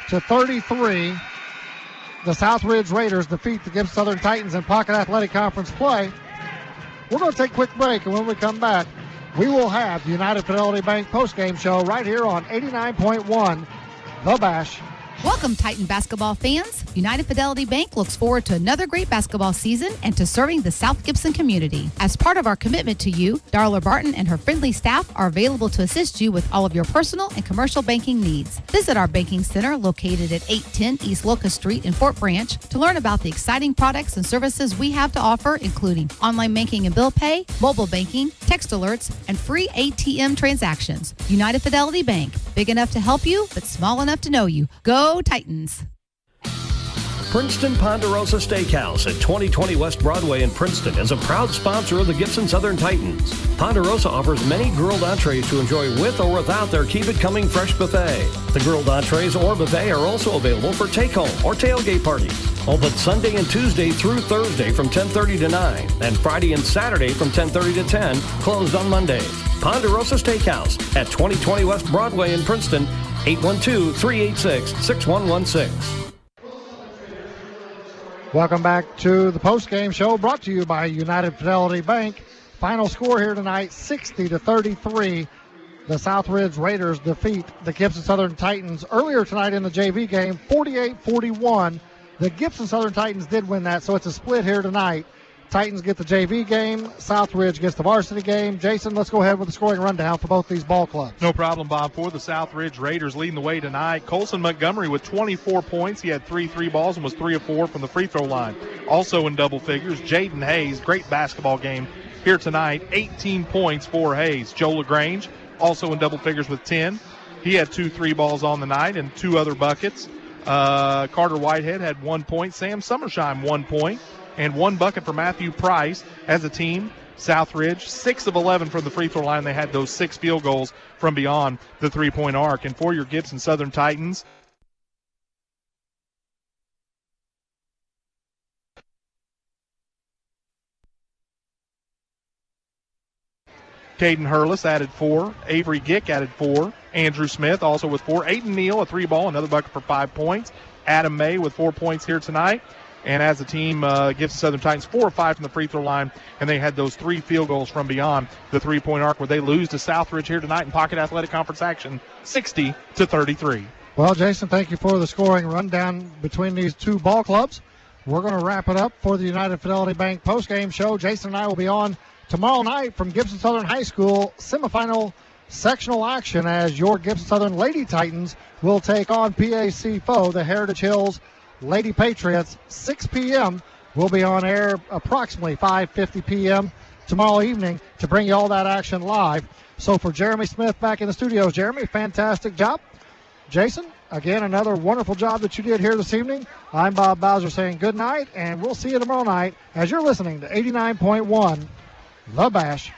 to 33. The Southridge Raiders defeat the Gibson Southern Titans in Pocket Athletic Conference play. We're going to take a quick break, and when we come back, we will have the United Fidelity Bank postgame show right here on 89.1 The Bash. Welcome, Titan basketball fans. United Fidelity Bank looks forward to another great basketball season and to serving the South Gibson community. As part of our commitment to you, Darla Barton and her friendly staff are available to assist you with all of your personal and commercial banking needs. Visit our banking center located at 810 East Locust Street in Fort Branch to learn about the exciting products and services we have to offer, including online banking and bill pay, mobile banking, text alerts, and free ATM transactions. United Fidelity Bank, big enough to help you, but small enough to know you. Go Titans! Princeton Ponderosa Steakhouse at 2020 West Broadway in Princeton is a proud sponsor of the Gibson Southern Titans. Ponderosa offers many grilled entrees to enjoy with or without their Keep It Coming Fresh buffet. The grilled entrees or buffet are also available for take-home or tailgate parties. Open Sunday and Tuesday through Thursday from 10:30 to 9, and Friday and Saturday from 10:30 to 10, closed on Mondays. Ponderosa Steakhouse at 2020 West Broadway in Princeton, 812-386-6116. Welcome back to the postgame show brought to you by United Fidelity Bank. Final score here tonight, 60 to 33. The Southridge Raiders defeat the Gibson Southern Titans earlier tonight in the JV game, 48-41. The Gibson Southern Titans did win that, so it's a split here tonight. Titans get the JV game. Southridge gets the varsity game. Jason, let's go ahead with the scoring rundown for both these ball clubs. No problem, Bob. For the Southridge Raiders leading the way tonight, Colson Montgomery with 24 points. He had 3 balls and was 3 of 4 from the free throw line. Also in double figures, Jaden Hayes, great basketball game here tonight, 18 points for Hayes. Joe LaGrange also in double figures with 10. He had 2 balls on the night and 2 other buckets. Carter Whitehead had 1 point. Sam Summersheim 1 point. And 1 bucket for Matthew Price. As a team, Southridge, 6 of 11 from the free throw line. They had those 6 field goals from beyond the three-point arc. And for your Gibson Southern Titans, Caden Hurlis added 4. Avery Gick added 4. Andrew Smith also with 4. Aiden Neal, a 3 ball, another bucket for 5 points. Adam May with 4 points here tonight. And as a team, Gibson Southern Titans 4 of 5 from the free throw line, and they had those 3 field goals from beyond the three-point arc where they lose to Southridge here tonight in Pocket Athletic Conference action, 60-33. Well, Jason, thank you for the scoring rundown between these two ball clubs. We're going to wrap it up for the United Fidelity Bank postgame show. Jason and I will be on tomorrow night from Gibson Southern High School semifinal sectional action as your Gibson Southern Lady Titans will take on PAC foe, the Heritage Hills Lady Patriots. 6 p.m. We'll be on air approximately 5:50 p.m. tomorrow evening to bring you all that action live. So for Jeremy Smith back in the studios, Jeremy, fantastic job. Jason, again, another wonderful job that you did here this evening. I'm Bob Bowser saying good night, and we'll see you tomorrow night as you're listening to 89.1 The Bash.